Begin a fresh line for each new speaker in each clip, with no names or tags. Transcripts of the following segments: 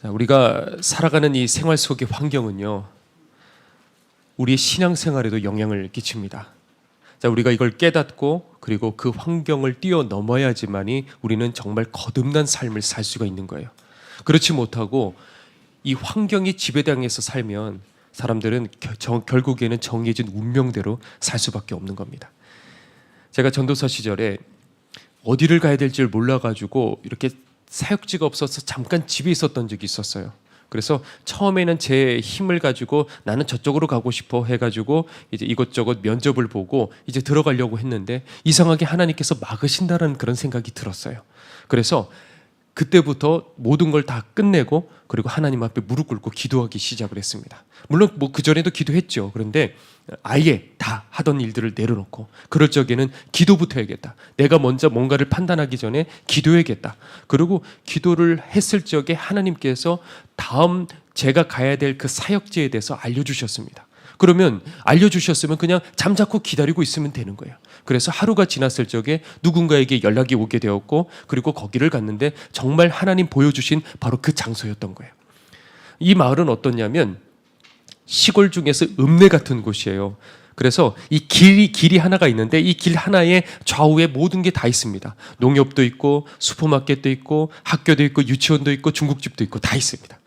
우리가 살아가는 이 생활 속의 환경은요, 우리의 신앙생활에도 영향을 끼칩니다. 우리가 이걸 깨닫고 그리고 그 환경을 뛰어넘어야지만이 우리는 정말 거듭난 삶을 살 수가 있는 거예요. 그렇지 못하고 이 환경이 지배당해서 살면 사람들은 결국에는 정해진 운명대로 살 수밖에 없는 겁니다. 제가 전도사 시절에 어디를 가야 될지 몰라가지고 이렇게 사역지가 없어서 잠깐 집에 있었던 적이 있었어요. 그래서 처음에는 제 힘을 가지고 나는 저쪽으로 가고 싶어 해가지고 이제 이것저것 면접을 보고 이제 들어가려고 했는데 이상하게 하나님께서 막으신다는 그런 생각이 들었어요. 그래서 그때부터 모든 걸 다 끝내고 그리고 하나님 앞에 무릎 꿇고 기도하기 시작을 했습니다. 물론 뭐 그전에도 기도했죠. 그런데 아예 다 하던 일들을 내려놓고 그럴 적에는 기도부터 해야겠다. 내가 먼저 뭔가를 판단하기 전에 기도해야겠다. 그리고 기도를 했을 적에 하나님께서 다음 제가 가야 될 그 사역지에 대해서 알려주셨습니다. 그러면 알려주셨으면 그냥 잠자코 기다리고 있으면 되는 거예요. 그래서 하루가 지났을 적에 누군가에게 연락이 오게 되었고 그리고 거기를 갔는데 정말 하나님 보여주신 바로 그 장소였던 거예요. 이 마을은 어떠냐면 시골 중에서 읍내 같은 곳이에요. 그래서 이 길이 하나가 있는데 이 길 하나에 좌우에 모든 게 다 있습니다. 농협도 있고 슈퍼마켓도 있고 학교도 있고 유치원도 있고 중국집도 있고 다 있습니다.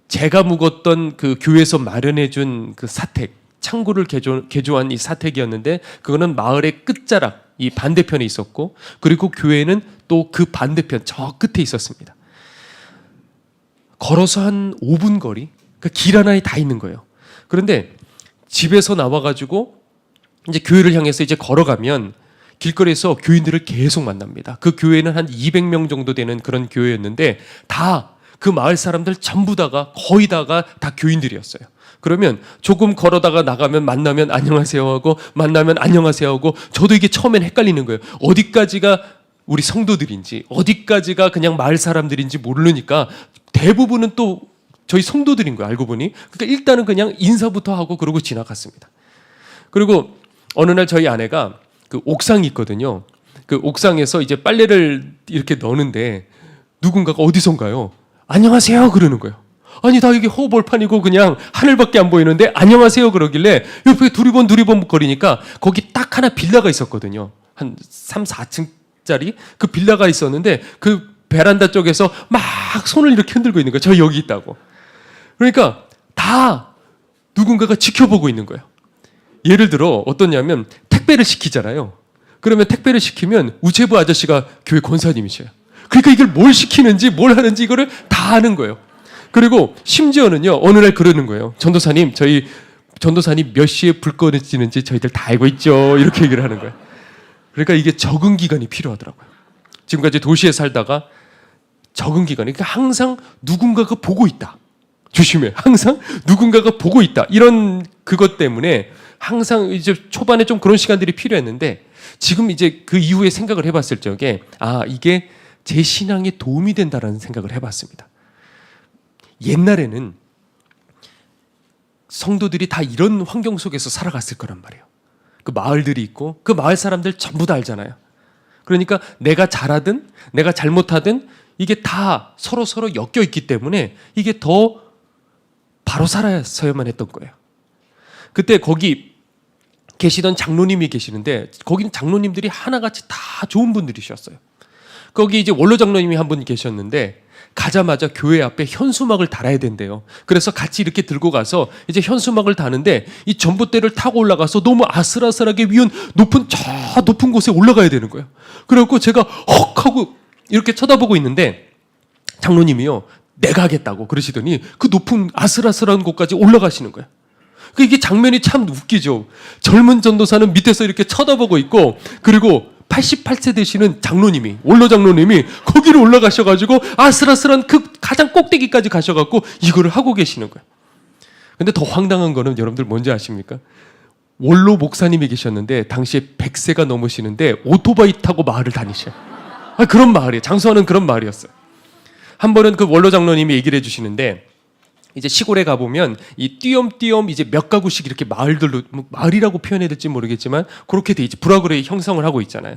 제가 묵었던 그 교회에서 마련해준 그 사택, 창고를 개조한 이 사택이었는데 그거는 마을의 끝자락, 이 반대편에 있었고 그리고 교회는 또 그 반대편 저 끝에 있었습니다. 걸어서 한 5분 거리, 그 길 하나에 다 있는 거예요. 그런데 집에서 나와가지고 이제 교회를 향해서 이제 걸어가면 길거리에서 교인들을 계속 만납니다. 그 교회는 한 200명 정도 되는 그런 교회였는데 다 그 마을 사람들 전부 다가 거의 다가 다 교인들이었어요. 그러면 조금 걸어다가 나가면 만나면 안녕하세요 하고 만나면 안녕하세요 하고 저도 이게 처음엔 헷갈리는 거예요. 어디까지가 우리 성도들인지 어디까지가 그냥 마을 사람들인지 모르니까 대부분은 또 저희 성도들인 거예요. 알고 보니. 그러니까 일단은 그냥 인사부터 하고 그러고 지나갔습니다. 그리고 어느 날 저희 아내가 그 옥상이 있거든요. 그 옥상에서 이제 빨래를 이렇게 넣는데 누군가가 어디선가요? 안녕하세요 그러는 거예요. 아니 다 이게 허벌판이고 그냥 하늘밖에 안 보이는데 안녕하세요 그러길래 옆에 두리번 거리니까 거기 딱 하나 빌라가 있었거든요. 한 3, 4층짜리 그 빌라가 있었는데 그 베란다 쪽에서 막 손을 이렇게 흔들고 있는 거예요. 저 여기 있다고. 그러니까 다 누군가가 지켜보고 있는 거예요. 예를 들어 어떠냐면 택배를 시키잖아요. 그러면 택배를 시키면 우체부 아저씨가 교회 권사님이셔요. 그러니까 이걸 뭘 시키는지 뭘 하는지 이거를 다 아는 거예요. 그리고 심지어는요 어느 날 그러는 거예요. 전도사님 저희 전도사님 몇 시에 불 꺼지는지 저희들 다 알고 있죠. 이렇게 얘기를 하는 거예요. 그러니까 이게 적응 기간이 필요하더라고요. 지금까지 도시에 살다가 적응 기간이 그러니까 항상 누군가가 보고 있다. 조심해. 항상 누군가가 보고 있다. 이런 그것 때문에 항상 이제 초반에 좀 그런 시간들이 필요했는데 지금 이제 그 이후에 생각을 해봤을 적에 이게 제 신앙에 도움이 된다라는 생각을 해봤습니다. 옛날에는 성도들이 다 이런 환경 속에서 살아갔을 거란 말이에요. 그 마을들이 있고 그 마을 사람들 전부 다 알잖아요. 그러니까 내가 잘하든 내가 잘못하든 이게 다 서로 엮여 있기 때문에 이게 더 바로 살아서야만 했던 거예요. 그때 거기 계시던 장로님이 계시는데 거기는 장로님들이 하나같이 다 좋은 분들이셨어요. 거기 이제 원로 장로님이 한 분 계셨는데 가자마자 교회 앞에 현수막을 달아야 된대요. 그래서 같이 이렇게 들고 가서 이제 현수막을 다는데 이 전봇대를 타고 올라가서 너무 아슬아슬하게 위온 높은 곳에 올라가야 되는 거예요. 그래갖고 제가 헉 하고 이렇게 쳐다보고 있는데 장로님이요 내가 하겠다고 그러시더니 그 높은 아슬아슬한 곳까지 올라가시는 거예요. 이게 장면이 참 웃기죠. 젊은 전도사는 밑에서 이렇게 쳐다보고 있고 그리고 88세 되시는 장로님이 원로 장로님이 거기를 올라가셔가지고 아슬아슬한 그 가장 꼭대기까지 가셔갖고 이거를 하고 계시는 거예요. 근데 더 황당한 거는 여러분들 뭔지 아십니까? 원로 목사님이 계셨는데 당시에 100세가 넘으시는데 오토바이 타고 마을을 다니셔요. 그런 마을이에요. 장수하는 그런 마을이었어요. 한 번은 그 원로 장로님이 얘기를 해주시는데 이제 시골에 가보면 이 띄엄띄엄 이제 몇 가구씩 이렇게 마을들로 마을이라고 표현해야 될지 모르겠지만 그렇게 돼 있지 부라그레이 형성을 하고 있잖아요.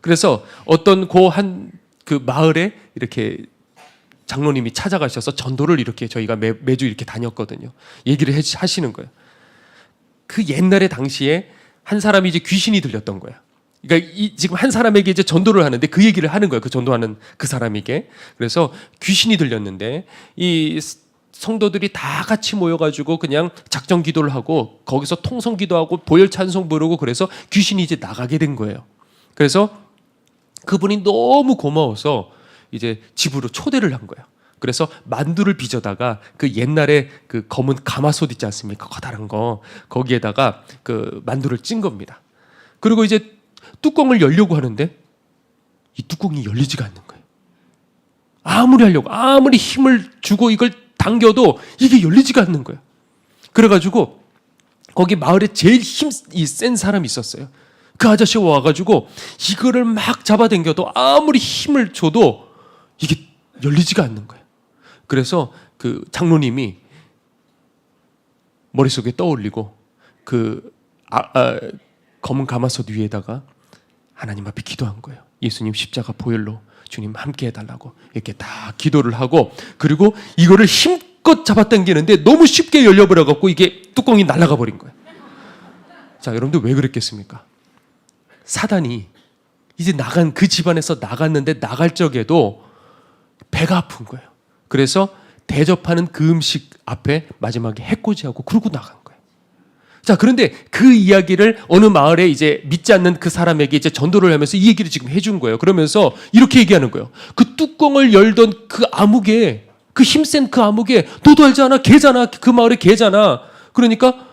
그래서 어떤 그 마을에 이렇게 장로님이 찾아가셔서 전도를 이렇게 저희가 매주 이렇게 다녔거든요. 얘기를 하시는 거예요. 그 옛날에 당시에 한 사람이 이제 귀신이 들렸던 거예요. 그러니까 지금 한 사람에게 이제 전도를 하는데 그 얘기를 하는 거예요. 그 전도하는 그 사람에게. 그래서 귀신이 들렸는데 이 성도들이 다 같이 모여가지고 그냥 작정 기도를 하고 거기서 통성 기도하고 보혈 찬송 부르고 그래서 귀신이 이제 나가게 된 거예요. 그래서 그분이 너무 고마워서 이제 집으로 초대를 한 거예요. 그래서 만두를 빚어다가 그 옛날에 그 검은 가마솥 있지 않습니까? 커다란 거 거기에다가 그 만두를 찐 겁니다. 그리고 이제 뚜껑을 열려고 하는데 이 뚜껑이 열리지가 않는 거예요. 아무리 하려고 아무리 힘을 주고 이걸 당겨도 이게 열리지가 않는 거예요. 그래가지고 거기 마을에 제일 힘이 센 사람이 있었어요. 그 아저씨가 와가지고 이거를 막 잡아당겨도 아무리 힘을 줘도 이게 열리지가 않는 거예요. 그래서 그 장로님이 머릿속에 떠올리고 그 검은 가마솥 위에다가 하나님 앞에 기도한 거예요. 예수님 십자가 보혈로 주님 함께 해달라고 이렇게 다 기도를 하고 그리고 이거를 힘껏 잡아당기는데 너무 쉽게 열려버려갖고 이게 뚜껑이 날아가 버린 거예요. 자, 여러분들 왜 그랬겠습니까? 사단이 이제 나간 그 집안에서 나갔는데 나갈 적에도 배가 아픈 거예요. 그래서 대접하는 그 음식 앞에 마지막에 해코지하고 그러고 나간 거예요. 자, 그런데 그 이야기를 어느 마을에 이제 믿지 않는 그 사람에게 이제 전도를 하면서 이 얘기를 지금 해준 거예요. 그러면서 이렇게 얘기하는 거예요. 그 뚜껑을 열던 그 암흑에, 그 힘센 그 암흑에 너도 알지 않아? 걔잖아. 그 마을의 걔잖아. 그러니까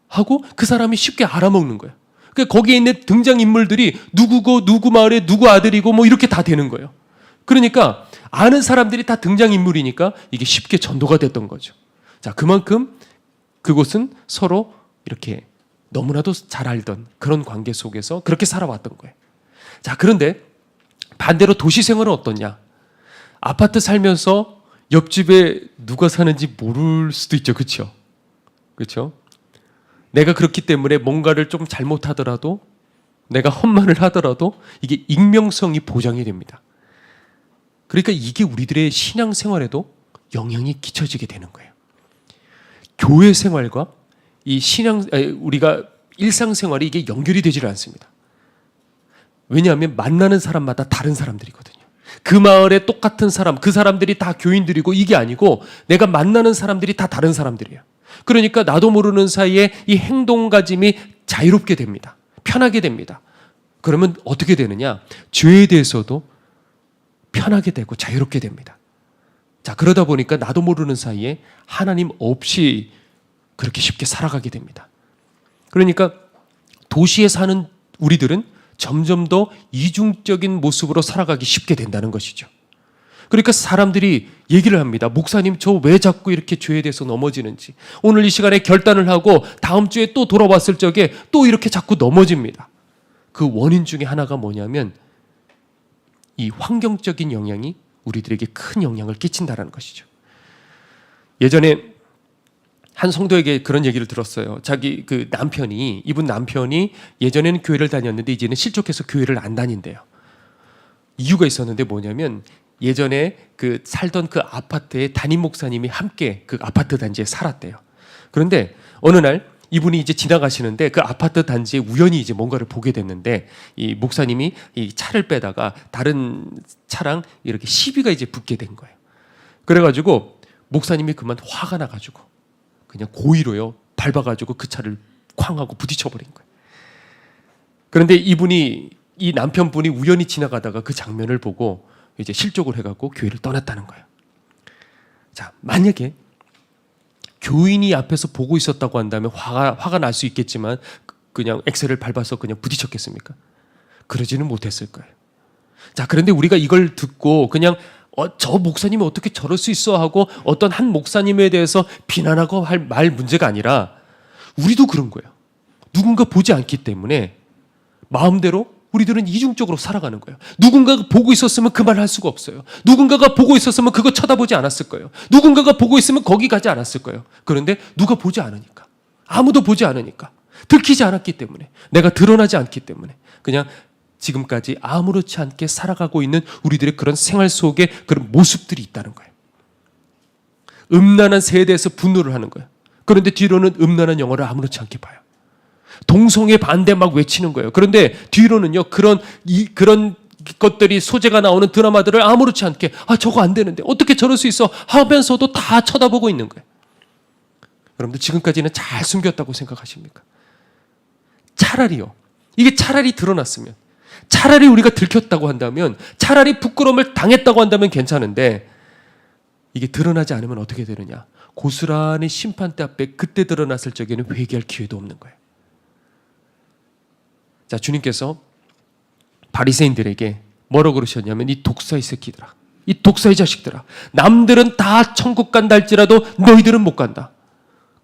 하고 그 사람이 쉽게 알아먹는 거예요. 그러니까 거기에 있는 등장인물들이 누구고 누구 마을에 누구 아들이고 뭐 이렇게 다 되는 거예요. 그러니까 아는 사람들이 다 등장인물이니까 이게 쉽게 전도가 됐던 거죠. 자, 그만큼 그곳은 서로 이렇게 너무나도 잘 알던 그런 관계 속에서 그렇게 살아왔던 거예요. 자, 그런데 반대로 도시 생활은 어떠냐? 아파트 살면서 옆집에 누가 사는지 모를 수도 있죠. 그렇죠? 그렇죠? 내가 그렇기 때문에 뭔가를 좀 잘못하더라도 내가 헛말을 하더라도 이게 익명성이 보장이 됩니다. 그러니까 이게 우리들의 신앙생활에도 영향이 끼쳐지게 되는 거예요. 교회 생활과 이 우리가 일상생활이 이게 연결이 되지를 않습니다. 왜냐하면 만나는 사람마다 다른 사람들이거든요. 그 마을에 똑같은 사람, 그 사람들이 다 교인들이고 이게 아니고 내가 만나는 사람들이 다 다른 사람들이에요. 그러니까 나도 모르는 사이에 이 행동가짐이 자유롭게 됩니다. 편하게 됩니다. 그러면 어떻게 되느냐? 죄에 대해서도 편하게 되고 자유롭게 됩니다. 자, 그러다 보니까 나도 모르는 사이에 하나님 없이 그렇게 쉽게 살아가게 됩니다. 그러니까 도시에 사는 우리들은 점점 더 이중적인 모습으로 살아가기 쉽게 된다는 것이죠. 그러니까 사람들이 얘기를 합니다. 목사님, 저 왜 자꾸 이렇게 죄에 대해서 넘어지는지. 오늘 이 시간에 결단을 하고 다음 주에 또 돌아왔을 적에 또 이렇게 자꾸 넘어집니다. 그 원인 중에 하나가 뭐냐면 이 환경적인 영향이 우리들에게 큰 영향을 끼친다는 것이죠. 예전에 한 성도에게 그런 얘기를 들었어요. 자기 그 이분 남편이 예전에는 교회를 다녔는데 이제는 실족해서 교회를 안 다닌대요. 이유가 있었는데 뭐냐면 예전에 그 살던 그 아파트에 담임 목사님이 함께 그 아파트 단지에 살았대요. 그런데 어느 날 이분이 이제 지나가시는데 그 아파트 단지에 우연히 이제 뭔가를 보게 됐는데 이 목사님이 이 차를 빼다가 다른 차랑 이렇게 시비가 이제 붙게 된 거예요. 그래가지고 목사님이 그만 화가 나가지고 그냥 고의로요 밟아가지고 그 차를 쾅 하고 부딪혀버린 거예요. 그런데 이 남편분이 우연히 지나가다가 그 장면을 보고 이제 실족을 해갖고 교회를 떠났다는 거예요. 자, 만약에 교인이 앞에서 보고 있었다고 한다면 화가 날 수 있겠지만 그냥 엑셀을 밟아서 그냥 부딪혔겠습니까? 그러지는 못했을 거예요. 자, 그런데 우리가 이걸 듣고 그냥 저 목사님이 어떻게 저럴 수 있어 하고 어떤 한 목사님에 대해서 비난하고 말 문제가 아니라 우리도 그런 거예요. 누군가 보지 않기 때문에 마음대로 우리들은 이중적으로 살아가는 거예요. 누군가가 보고 있었으면 그 말을 할 수가 없어요. 누군가가 보고 있었으면 그거 쳐다보지 않았을 거예요. 누군가가 보고 있으면 거기 가지 않았을 거예요. 그런데 누가 보지 않으니까, 아무도 보지 않으니까, 들키지 않았기 때문에, 내가 드러나지 않기 때문에 그냥 지금까지 아무렇지 않게 살아가고 있는 우리들의 그런 생활 속에 그런 모습들이 있다는 거예요. 음란한 세대에서 분노를 하는 거예요. 그런데 뒤로는 음란한 영화를 아무렇지 않게 봐요. 동성애 반대 막 외치는 거예요. 그런데 뒤로는요, 그런 것들이 소재가 나오는 드라마들을 아무렇지 않게, 저거 안 되는데 어떻게 저럴 수 있어 하면서도 다 쳐다보고 있는 거예요. 여러분들 지금까지는 잘 숨겼다고 생각하십니까? 차라리요, 이게 차라리 드러났으면, 차라리 우리가 들켰다고 한다면, 차라리 부끄러움을 당했다고 한다면 괜찮은데, 이게 드러나지 않으면 어떻게 되느냐? 고스란히 심판대 앞에 그때 드러났을 적에는 회개할 기회도 없는 거예요. 자, 주님께서 바리새인들에게 뭐라고 그러셨냐면, 이 독사의 새끼들아, 이 독사의 자식들아, 남들은 다 천국 간다 할지라도 너희들은 못 간다.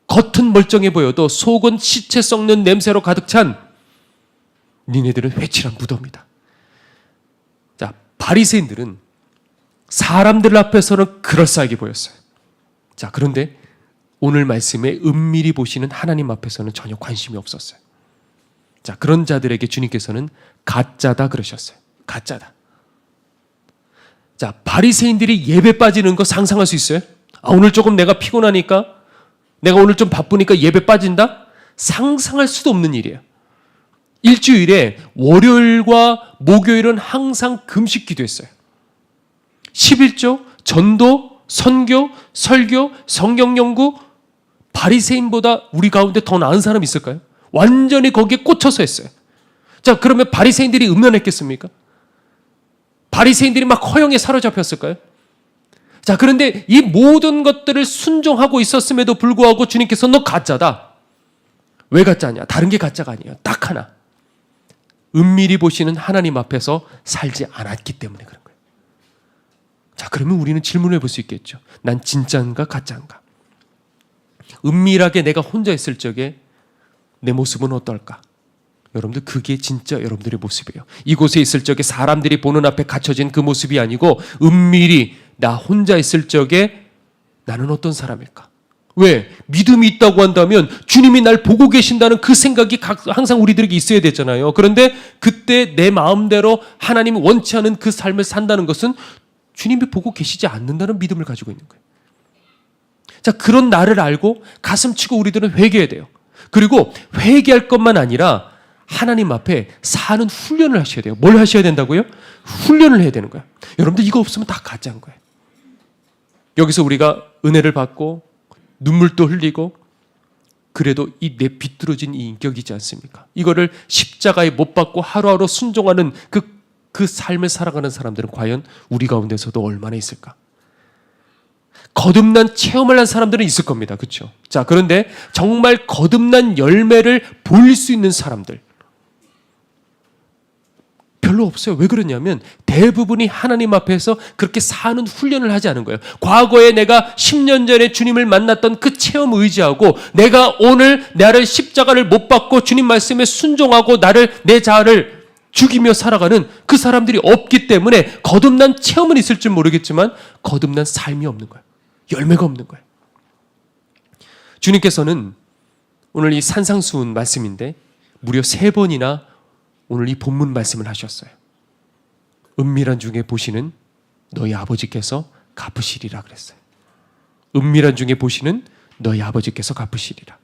겉은 멀쩡해 보여도 속은 시체 썩는 냄새로 가득 찬 니네들은 회칠한 무덤이다. 자, 바리새인들은 사람들 앞에서는 그럴싸하게 보였어요. 자, 그런데 오늘 말씀에 은밀히 보시는 하나님 앞에서는 전혀 관심이 없었어요. 자, 그런 자들에게 주님께서는 가짜다 그러셨어요. 가짜다. 자, 바리새인들이 예배 빠지는 거 상상할 수 있어요? 오늘 조금 내가 피곤하니까, 내가 오늘 좀 바쁘니까 예배 빠진다? 상상할 수도 없는 일이에요. 일주일에 월요일과 목요일은 항상 금식 기도했어요. 11조, 전도, 선교, 설교, 성경 연구, 바리새인보다 우리 가운데 더 나은 사람 있을까요? 완전히 거기에 꽂혀서 했어요. 자, 그러면 바리새인들이 음란했겠습니까? 바리새인들이 막 허영에 사로잡혔을까요? 자, 그런데 이 모든 것들을 순종하고 있었음에도 불구하고 주님께서 너 가짜다. 왜 가짜냐? 다른 게 가짜가 아니에요. 딱 하나. 은밀히 보시는 하나님 앞에서 살지 않았기 때문에 그런 거예요. 자, 그러면 우리는 질문을 해볼 수 있겠죠. 난 진짜인가 가짜인가? 은밀하게 내가 혼자 있을 적에 내 모습은 어떨까? 여러분들, 그게 진짜 여러분들의 모습이에요. 이곳에 있을 적에 사람들이 보는 앞에 갖춰진 그 모습이 아니고 은밀히 나 혼자 있을 적에 나는 어떤 사람일까? 왜? 믿음이 있다고 한다면 주님이 날 보고 계신다는 그 생각이 항상 우리들에게 있어야 되잖아요. 그런데 그때 내 마음대로 하나님이 원치 않은 그 삶을 산다는 것은 주님이 보고 계시지 않는다는 믿음을 가지고 있는 거예요. 자, 그런 나를 알고 가슴 치고 우리들은 회개해야 돼요. 그리고 회개할 것만 아니라 하나님 앞에 사는 훈련을 하셔야 돼요. 뭘 하셔야 된다고요? 훈련을 해야 되는 거예요. 여러분들, 이거 없으면 다 가짜인 거예요. 여기서 우리가 은혜를 받고 눈물도 흘리고 그래도 이 내 비뚤어진 이 인격이지 않습니까? 이거를 십자가에 못 박고 하루하루 순종하는 그 삶을 살아가는 사람들은 과연 우리 가운데서도 얼마나 있을까? 거듭난 체험을 한 사람들은 있을 겁니다. 그렇죠? 자, 그런데 정말 거듭난 열매를 보일 수 있는 사람들 별로 없어요. 왜 그러냐면 대부분이 하나님 앞에서 그렇게 사는 훈련을 하지 않은 거예요. 과거에 내가 10년 전에 주님을 만났던 그 체험 의지하고 내가 오늘 나를 십자가를 못 박고 주님 말씀에 순종하고 내 자아를 죽이며 살아가는 그 사람들이 없기 때문에 거듭난 체험은 있을지 모르겠지만 거듭난 삶이 없는 거예요. 열매가 없는 거예요. 주님께서는 오늘 이 산상수훈 말씀인데 무려 3번이나 오늘 이 본문 말씀을 하셨어요. 은밀한 중에 보시는 너희 아버지께서 갚으시리라 그랬어요. 은밀한 중에 보시는 너희 아버지께서 갚으시리라.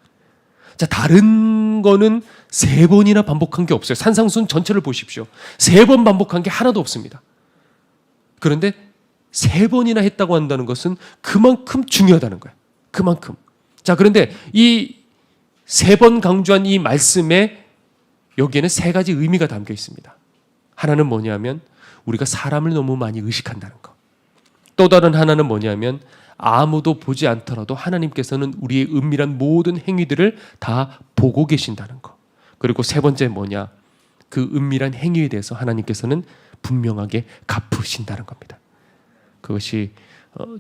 자, 다른 거는 3번이나 반복한 게 없어요. 산상수훈 전체를 보십시오. 3번 반복한 게 하나도 없습니다. 그런데 3번이나 했다고 한다는 것은 그만큼 중요하다는 거예요. 그만큼. 자, 그런데 이 3번 강조한 이 말씀에 여기에는 3가지 의미가 담겨 있습니다. 하나는 뭐냐면 우리가 사람을 너무 많이 의식한다는 거. 또 다른 하나는 뭐냐면 아무도 보지 않더라도 하나님께서는 우리의 은밀한 모든 행위들을 다 보고 계신다는 거. 그리고 3번째 뭐냐? 그 은밀한 행위에 대해서 하나님께서는 분명하게 갚으신다는 겁니다. 그것이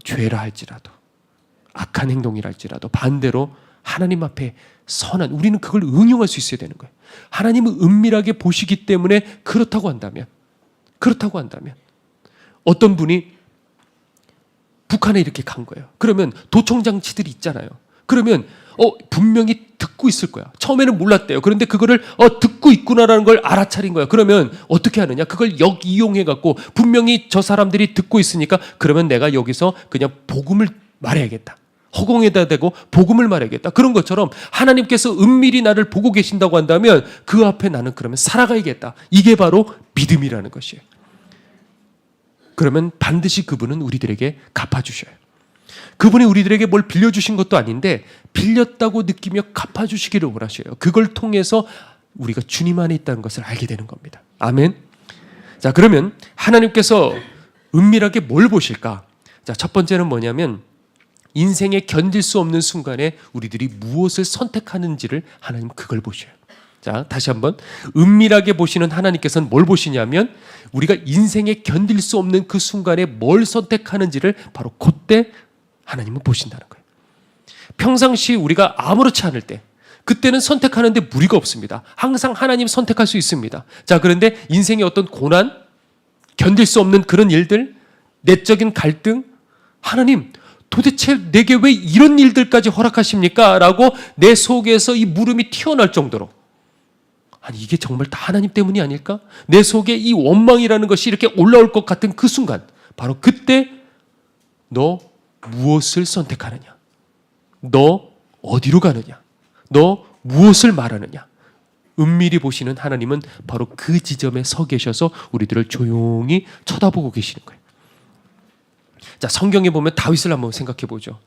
죄라 할지라도 악한 행동이라 할지라도 반대로 하나님 앞에 선한, 우리는 그걸 응용할 수 있어야 되는 거예요. 하나님은 은밀하게 보시기 때문에 그렇다고 한다면 어떤 분이 북한에 이렇게 간 거예요. 그러면 도청장치들이 있잖아요. 그러면 분명히 듣고 듣고 있을 거야. 처음에는 몰랐대요. 그런데 그거를 듣고 있구나라는 걸 알아차린 거야. 그러면 어떻게 하느냐? 그걸 역이용해 갖고 분명히 저 사람들이 듣고 있으니까 그러면 내가 여기서 그냥 복음을 말해야겠다. 허공에다 대고 복음을 말해야겠다. 그런 것처럼 하나님께서 은밀히 나를 보고 계신다고 한다면 그 앞에 나는 그러면 살아가야겠다. 이게 바로 믿음이라는 것이에요. 그러면 반드시 그분은 우리들에게 갚아주셔요. 그분이 우리들에게 뭘 빌려주신 것도 아닌데 빌렸다고 느끼며 갚아주시기를 원하셔요. 그걸 통해서 우리가 주님 안에 있다는 것을 알게 되는 겁니다. 아멘. 자, 그러면 하나님께서 은밀하게 뭘 보실까? 자, 첫 번째는 뭐냐면 인생에 견딜 수 없는 순간에 우리들이 무엇을 선택하는지를 하나님 그걸 보셔요. 자, 다시 한번 은밀하게 보시는 하나님께서는 뭘 보시냐면 우리가 인생에 견딜 수 없는 그 순간에 뭘 선택하는지를 바로 그때 하나님은 보신다는 거예요. 평상시 우리가 아무렇지 않을 때 그때는 선택하는데 무리가 없습니다. 항상 하나님 선택할 수 있습니다. 자, 그런데 인생의 어떤 고난, 견딜 수 없는 그런 일들, 내적인 갈등, 하나님 도대체 내게 왜 이런 일들까지 허락하십니까? 라고 내 속에서 이 물음이 튀어나올 정도로 아니 이게 정말 다 하나님 때문이 아닐까? 내 속에 이 원망이라는 것이 이렇게 올라올 것 같은 그 순간 바로 그때 너 무엇을 선택하느냐? 너 어디로 가느냐? 너 무엇을 말하느냐? 은밀히 보시는 하나님은 바로 그 지점에 서 계셔서 우리들을 조용히 쳐다보고 계시는 거예요. 자, 성경에 보면 다윗을 한번 생각해 보죠.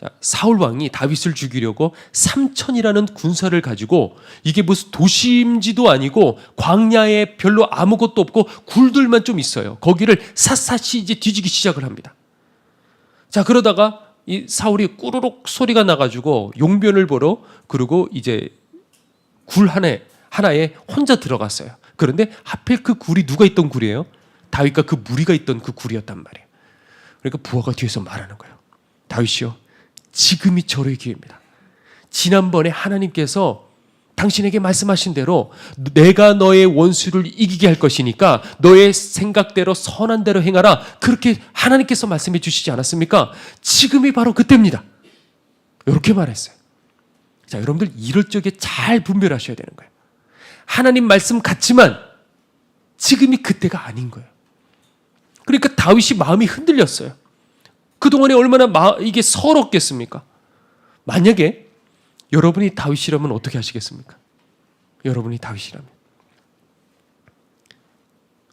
자, 사울 왕이 다윗을 죽이려고 3천이라는 군사를 가지고 이게 무슨 도심지도 아니고 광야에 별로 아무것도 없고 굴들만 좀 있어요. 거기를 샅샅이 이제 뒤지기 시작을 합니다. 자, 그러다가 이 사울이 꾸르륵 소리가 나가지고 용변을 보러 그리고 이제 굴 하나에 혼자 들어갔어요. 그런데 하필 그 굴이 누가 있던 굴이에요? 다윗과 그 무리가 있던 그 굴이었단 말이에요. 그러니까 부하가 뒤에서 말하는 거예요. 다윗이요, 지금이 절호의 기회입니다. 지난번에 하나님께서 당신에게 말씀하신 대로 내가 너의 원수를 이기게 할 것이니까 너의 생각대로 선한 대로 행하라. 그렇게 하나님께서 말씀해 주시지 않았습니까? 지금이 바로 그때입니다. 이렇게 말했어요. 자, 여러분들 이럴 적에 잘 분별하셔야 되는 거예요. 하나님 말씀 같지만 지금이 그때가 아닌 거예요. 그러니까 다윗이 마음이 흔들렸어요. 그동안에 얼마나 이게 서럽겠습니까? 만약에 여러분이 다윗이라면 어떻게 하시겠습니까? 여러분이 다윗이라면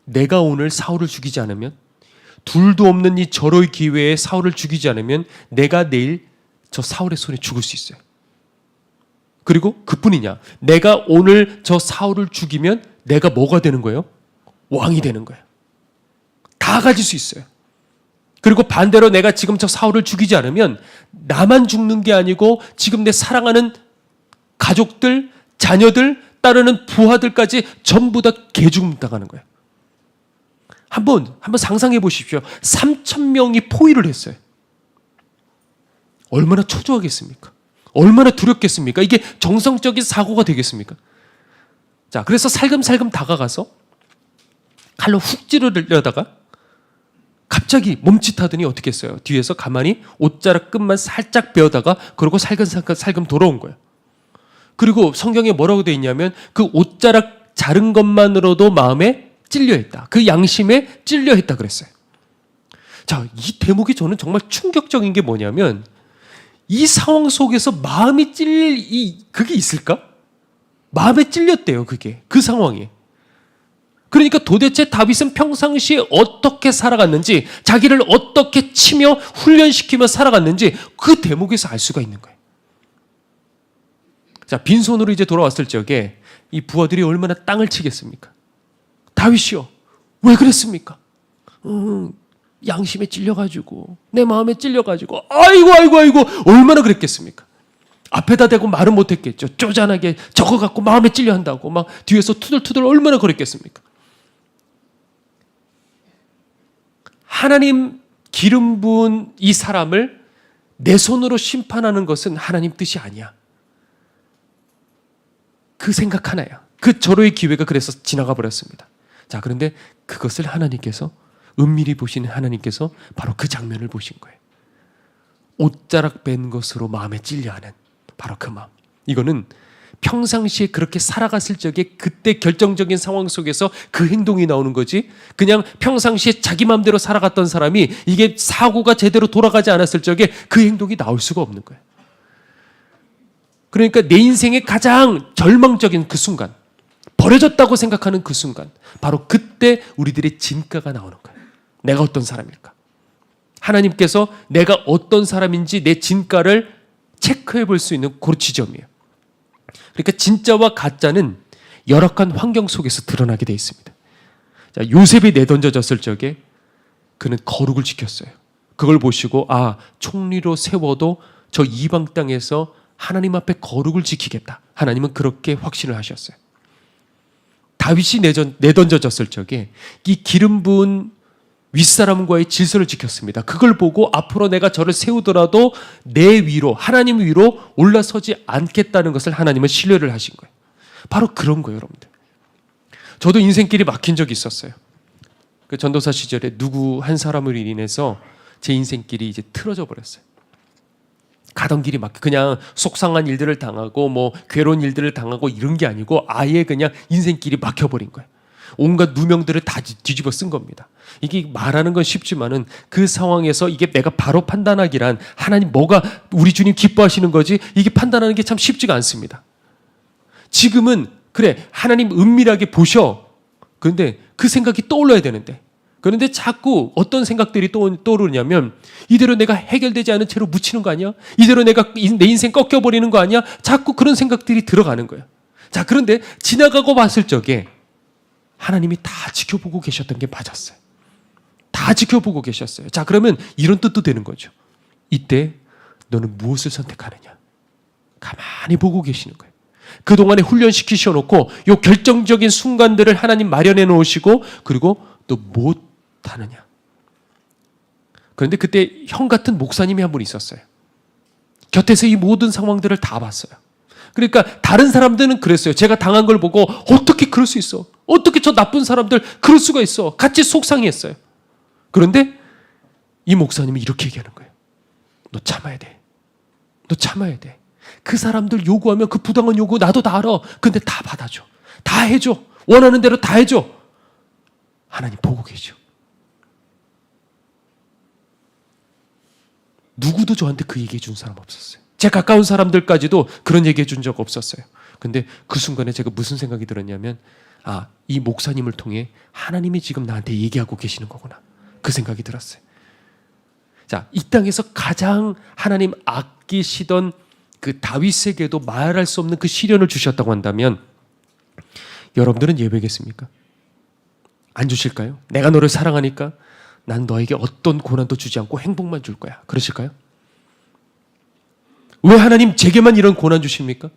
내가 오늘 사울을 죽이지 않으면, 둘도 없는 이 절호의 기회에 사울을 죽이지 않으면 내가 내일 저 사울의 손에 죽을 수 있어요. 그리고 그뿐이냐, 내가 오늘 저 사울을 죽이면 내가 뭐가 되는 거예요? 왕이 되는 거예요. 다 가질 수 있어요. 그리고 반대로 내가 지금 저 사울을 죽이지 않으면 나만 죽는 게 아니고 지금 내 사랑하는 가족들, 자녀들, 따르는 부하들까지 전부 다 개죽음 당하는 거예요. 한번 상상해 보십시오. 3,000명이 포위를 했어요. 얼마나 초조하겠습니까? 얼마나 두렵겠습니까? 이게 정상적인 사고가 되겠습니까? 자, 그래서 살금살금 다가가서 칼로 훅 찌르려다가 갑자기 멈칫하더니 어떻게 했어요? 뒤에서 가만히 옷자락 끝만 살짝 베어다가 그러고 살금 돌아온 거예요. 그리고 성경에 뭐라고 되어 있냐면 그 옷자락 자른 것만으로도 마음에 찔려있다. 그 양심에 찔려있다 그랬어요. 자, 이 대목이 저는 정말 충격적인 게 뭐냐면 이 상황 속에서 마음이 찔릴 그게 있을까? 마음에 찔렸대요. 그게 그 상황에. 그러니까 도대체 다윗은 평상시에 어떻게 살아갔는지, 자기를 어떻게 치며 훈련시키며 살아갔는지 그 대목에서 알 수가 있는 거예요. 자, 빈손으로 이제 돌아왔을 적에 이 부하들이 얼마나 땅을 치겠습니까? 다윗이요, 왜 그랬습니까? 양심에 찔려가지고, 내 마음에 찔려가지고, 아이고 얼마나 그랬겠습니까? 앞에다 대고 말은 못했겠죠. 쪼잔하게 저거 갖고 마음에 찔려 한다고 막 뒤에서 투덜투덜 얼마나 그랬겠습니까? 하나님 기름 부은 이 사람을 내 손으로 심판하는 것은 하나님 뜻이 아니야. 그 생각 하나야. 그 절호의 기회가 그래서 지나가 버렸습니다. 자, 그런데 그것을 하나님께서, 은밀히 보시는 하나님께서 바로 그 장면을 보신 거예요. 옷자락 뺀 것으로 마음에 찔려하는 바로 그 마음. 이거는 평상시에 그렇게 살아갔을 적에 그때 결정적인 상황 속에서 그 행동이 나오는 거지, 그냥 평상시에 자기 마음대로 살아갔던 사람이 이게 사고가 제대로 돌아가지 않았을 적에 그 행동이 나올 수가 없는 거예요. 그러니까 내 인생의 가장 절망적인 그 순간, 버려졌다고 생각하는 그 순간, 바로 그때 우리들의 진가가 나오는 거예요. 내가 어떤 사람일까? 하나님께서 내가 어떤 사람인지 내 진가를 체크해 볼 수 있는 그 지점이에요. 그러니까 진짜와 가짜는 열악한 환경 속에서 드러나게 돼 있습니다. 자, 요셉이 내던져졌을 적에 그는 거룩을 지켰어요. 그걸 보시고 총리로 세워도 저 이방 땅에서 하나님 앞에 거룩을 지키겠다. 하나님은 그렇게 확신을 하셨어요. 다윗이 내던져졌을 적에 이 기름 부은 윗사람과의 질서를 지켰습니다. 그걸 보고 앞으로 내가 저를 세우더라도 내 위로, 하나님 위로 올라서지 않겠다는 것을 하나님은 신뢰를 하신 거예요. 바로 그런 거예요, 여러분들. 저도 인생길이 막힌 적이 있었어요. 그 전도사 시절에 누구 한 사람을 인해서 제 인생길이 이제 틀어져 버렸어요. 가던 길이 막 그냥 속상한 일들을 당하고 뭐 괴로운 일들을 당하고 이런 게 아니고 아예 그냥 인생길이 막혀버린 거예요. 온갖 누명들을 다 뒤집어 쓴 겁니다. 이게 말하는 건 쉽지만은 그 상황에서 이게 내가 바로 판단하기란, 하나님 뭐가 우리 주님 기뻐하시는 거지, 이게 판단하는 게 참 쉽지가 않습니다. 지금은 그래 하나님 은밀하게 보셔. 그런데 그 생각이 떠올라야 되는데, 그런데 자꾸 어떤 생각들이 떠오르냐면 이대로 내가 해결되지 않은 채로 묻히는 거 아니야? 이대로 내가 내 인생 꺾여버리는 거 아니야? 자꾸 그런 생각들이 들어가는 거예요. 자, 그런데 지나가고 봤을 적에 하나님이 다 지켜보고 계셨던 게 맞았어요. 다 지켜보고 계셨어요. 자, 그러면 이런 뜻도 되는 거죠. 이때 너는 무엇을 선택하느냐? 가만히 보고 계시는 거예요. 그동안에 훈련시키셔 놓고 요 결정적인 순간들을 하나님 마련해 놓으시고, 그리고 또 못하느냐? 그런데 그때 형 같은 목사님이 한 분 있었어요. 곁에서 이 모든 상황들을 다 봤어요. 그러니까 다른 사람들은 그랬어요. 제가 당한 걸 보고 어떻게 그럴 수 있어? 어떻게 저 나쁜 사람들 그럴 수가 있어? 같이 속상해했어요. 그런데 이 목사님이 이렇게 얘기하는 거예요. 너 참아야 돼. 너 참아야 돼. 그 사람들 요구하면 그 부당한 요구 나도 다 알아. 근데 다 받아줘. 다 해줘. 원하는 대로 다 해줘. 하나님 보고 계셔. 누구도 저한테 그 얘기해 준 사람 없었어요. 제 가까운 사람들까지도 그런 얘기해 준 적 없었어요. 근데 그 순간에 제가 무슨 생각이 들었냐면, 이 목사님을 통해 하나님이 지금 나한테 얘기하고 계시는 거구나. 그 생각이 들었어요. 자, 이 땅에서 가장 하나님 아끼시던 그 다윗에게도 말할 수 없는 그 시련을 주셨다고 한다면 여러분들은 예배겠습니까? 안 주실까요? 내가 너를 사랑하니까 난 너에게 어떤 고난도 주지 않고 행복만 줄 거야. 그러실까요? 왜 하나님 제게만 이런 고난 주십니까?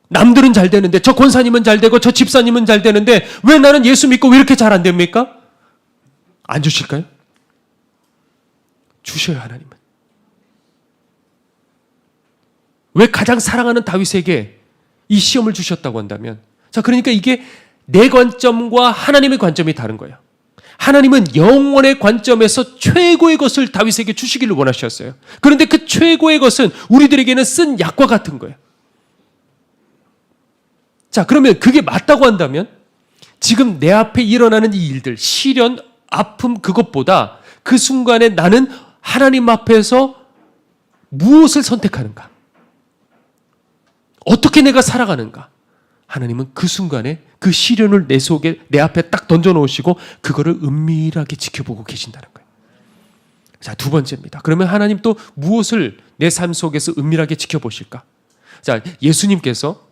남들은 잘 되는데, 저 권사님은 잘 되고 저 집사님은 잘 되는데 왜 나는 예수 믿고 왜 이렇게 잘 안 됩니까? 안 주실까요? 주셔요, 하나님은. 왜 가장 사랑하는 다윗에게 이 시험을 주셨다고 한다면, 자, 그러니까 이게 내 관점과 하나님의 관점이 다른 거예요. 하나님은 영원의 관점에서 최고의 것을 다윗에게 주시기를 원하셨어요. 그런데 그 최고의 것은 우리들에게는 쓴 약과 같은 거예요. 자, 그러면 그게 맞다고 한다면 지금 내 앞에 일어나는 이 일들, 시련, 아픔, 그것보다 그 순간에 나는 하나님 앞에서 무엇을 선택하는가? 어떻게 내가 살아가는가? 하나님은 그 순간에 그 시련을 내 속에, 내 앞에 딱 던져놓으시고 그거를 은밀하게 지켜보고 계신다는 거예요. 자, 두 번째입니다. 그러면 하나님 또 무엇을 내 삶 속에서 은밀하게 지켜보실까? 자, 예수님께서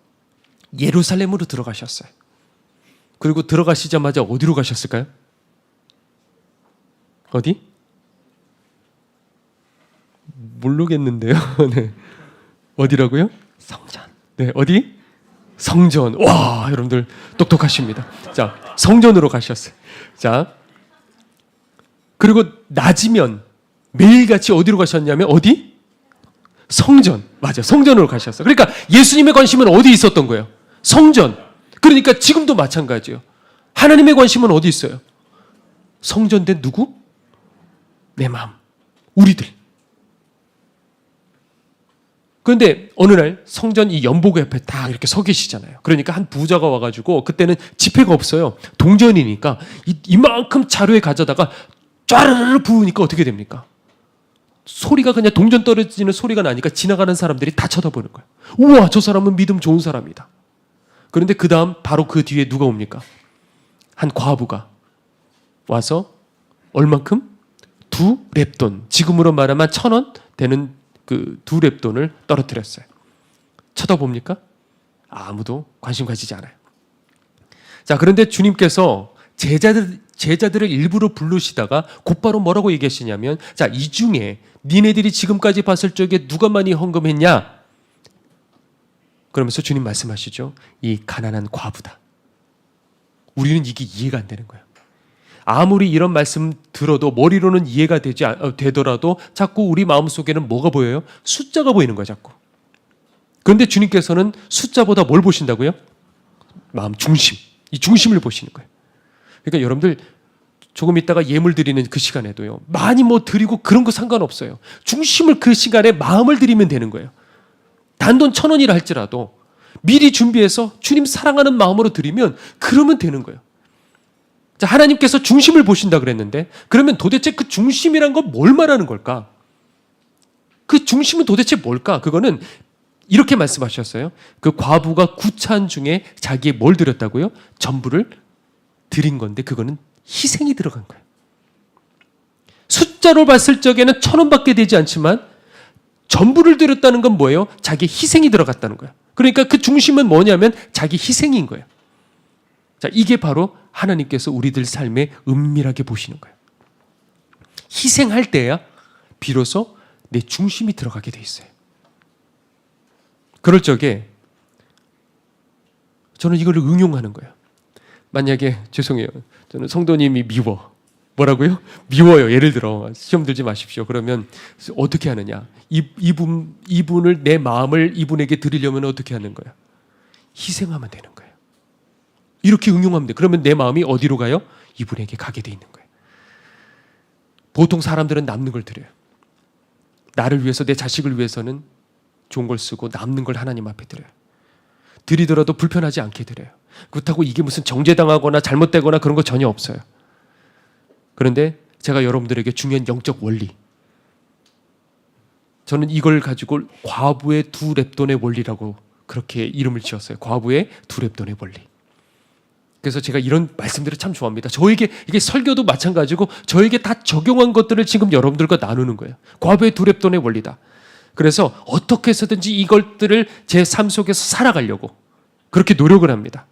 예루살렘으로 들어가셨어요. 그리고 들어가시자마자 어디로 가셨을까요? 어디? 모르겠는데요. 네. 어디라고요? 성전. 네, 어디? 성전. 와, 여러분들 똑똑하십니다. 자, 성전으로 가셨어요. 자, 그리고 낮이면 매일같이 어디로 가셨냐면 어디? 성전. 맞아, 성전으로 가셨어요. 그러니까 예수님의 관심은 어디 있었던 거예요? 성전. 그러니까 지금도 마찬가지예요. 하나님의 관심은 어디 있어요? 성전된 누구? 내 마음. 우리들. 그런데 어느 날 성전 이 연보고 옆에 딱 이렇게 서 계시잖아요. 그러니까 한 부자가 와가지고 그때는 지폐가 없어요. 동전이니까 이만큼 자루에 가져다가 쫘르르 부으니까 어떻게 됩니까? 소리가 그냥 동전 떨어지는 소리가 나니까 지나가는 사람들이 다 쳐다보는 거예요. 우와, 저 사람은 믿음 좋은 사람이다. 그런데 그 다음 바로 그 뒤에 누가 옵니까? 한 과부가 와서 얼만큼? 2렙돈, 지금으로 말하면 1,000원 되는 그 2렙돈을 떨어뜨렸어요. 쳐다봅니까? 아무도 관심 가지지 않아요. 자, 그런데 주님께서 제자들을 일부러 부르시다가 곧바로 뭐라고 얘기하시냐면, 자, 이 중에 니네들이 지금까지 봤을 적에 누가 많이 헌금했냐? 그러면서 주님 말씀하시죠. 이 가난한 과부다. 우리는 이게 이해가 안 되는 거예요. 아무리 이런 말씀 들어도 머리로는 이해가 되더라도 자꾸 우리 마음속에는 뭐가 보여요? 숫자가 보이는 거예요, 자꾸. 그런데 주님께서는 숫자보다 뭘 보신다고요? 마음 중심. 이 중심을 보시는 거예요. 그러니까 여러분들 조금 있다가 예물 드리는 그 시간에도요. 많이 뭐 드리고 그런 거 상관없어요. 중심을 그 시간에 마음을 드리면 되는 거예요. 단돈 1,000원이라 할지라도 미리 준비해서 주님 사랑하는 마음으로 드리면 그러면 되는 거예요. 자, 하나님께서 중심을 보신다 그랬는데 그러면 도대체 그 중심이란 건 뭘 말하는 걸까? 그 중심은 도대체 뭘까? 그거는 이렇게 말씀하셨어요. 그 과부가 구찬 중에 자기의 뭘 드렸다고요? 전부를 드린 건데 그거는 희생이 들어간 거예요. 숫자로 봤을 적에는 1,000원밖에 되지 않지만 전부를 드렸다는 건 뭐예요? 자기 희생이 들어갔다는 거예요. 그러니까 그 중심은 뭐냐면 자기 희생인 거예요. 자, 이게 바로 하나님께서 우리들 삶에 은밀하게 보시는 거예요. 희생할 때야 비로소 내 중심이 들어가게 돼 있어요. 그럴 적에 저는 이걸 응용하는 거예요. 만약에 죄송해요. 저는 성도님이 미워. 뭐라고요? 미워요. 예를 들어 시험 들지 마십시오. 그러면 어떻게 하느냐? 이분을 내 마음을 이분에게 드리려면 어떻게 하는 거야? 희생하면 되는 거예요. 이렇게 응용하면 돼. 그러면 내 마음이 어디로 가요? 이분에게 가게 돼 있는 거예요. 보통 사람들은 남는 걸 드려요. 나를 위해서 내 자식을 위해서는 좋은 걸 쓰고 남는 걸 하나님 앞에 드려요. 드리더라도 불편하지 않게 드려요. 그렇다고 이게 무슨 정죄당하거나 잘못되거나 그런 거 전혀 없어요. 그런데 제가 여러분들에게 중요한 영적 원리, 저는 이걸 가지고 과부의 2렙돈의 원리라고 그렇게 이름을 지었어요. 과부의 2렙돈의 원리. 그래서 제가 이런 말씀들을 참 좋아합니다. 저에게 이게 설교도 마찬가지고 저에게 다 적용한 것들을 지금 여러분들과 나누는 거예요. 과부의 2렙돈의 원리다. 그래서 어떻게 해서든지 이것들을 제 삶 속에서 살아가려고 그렇게 노력을 합니다.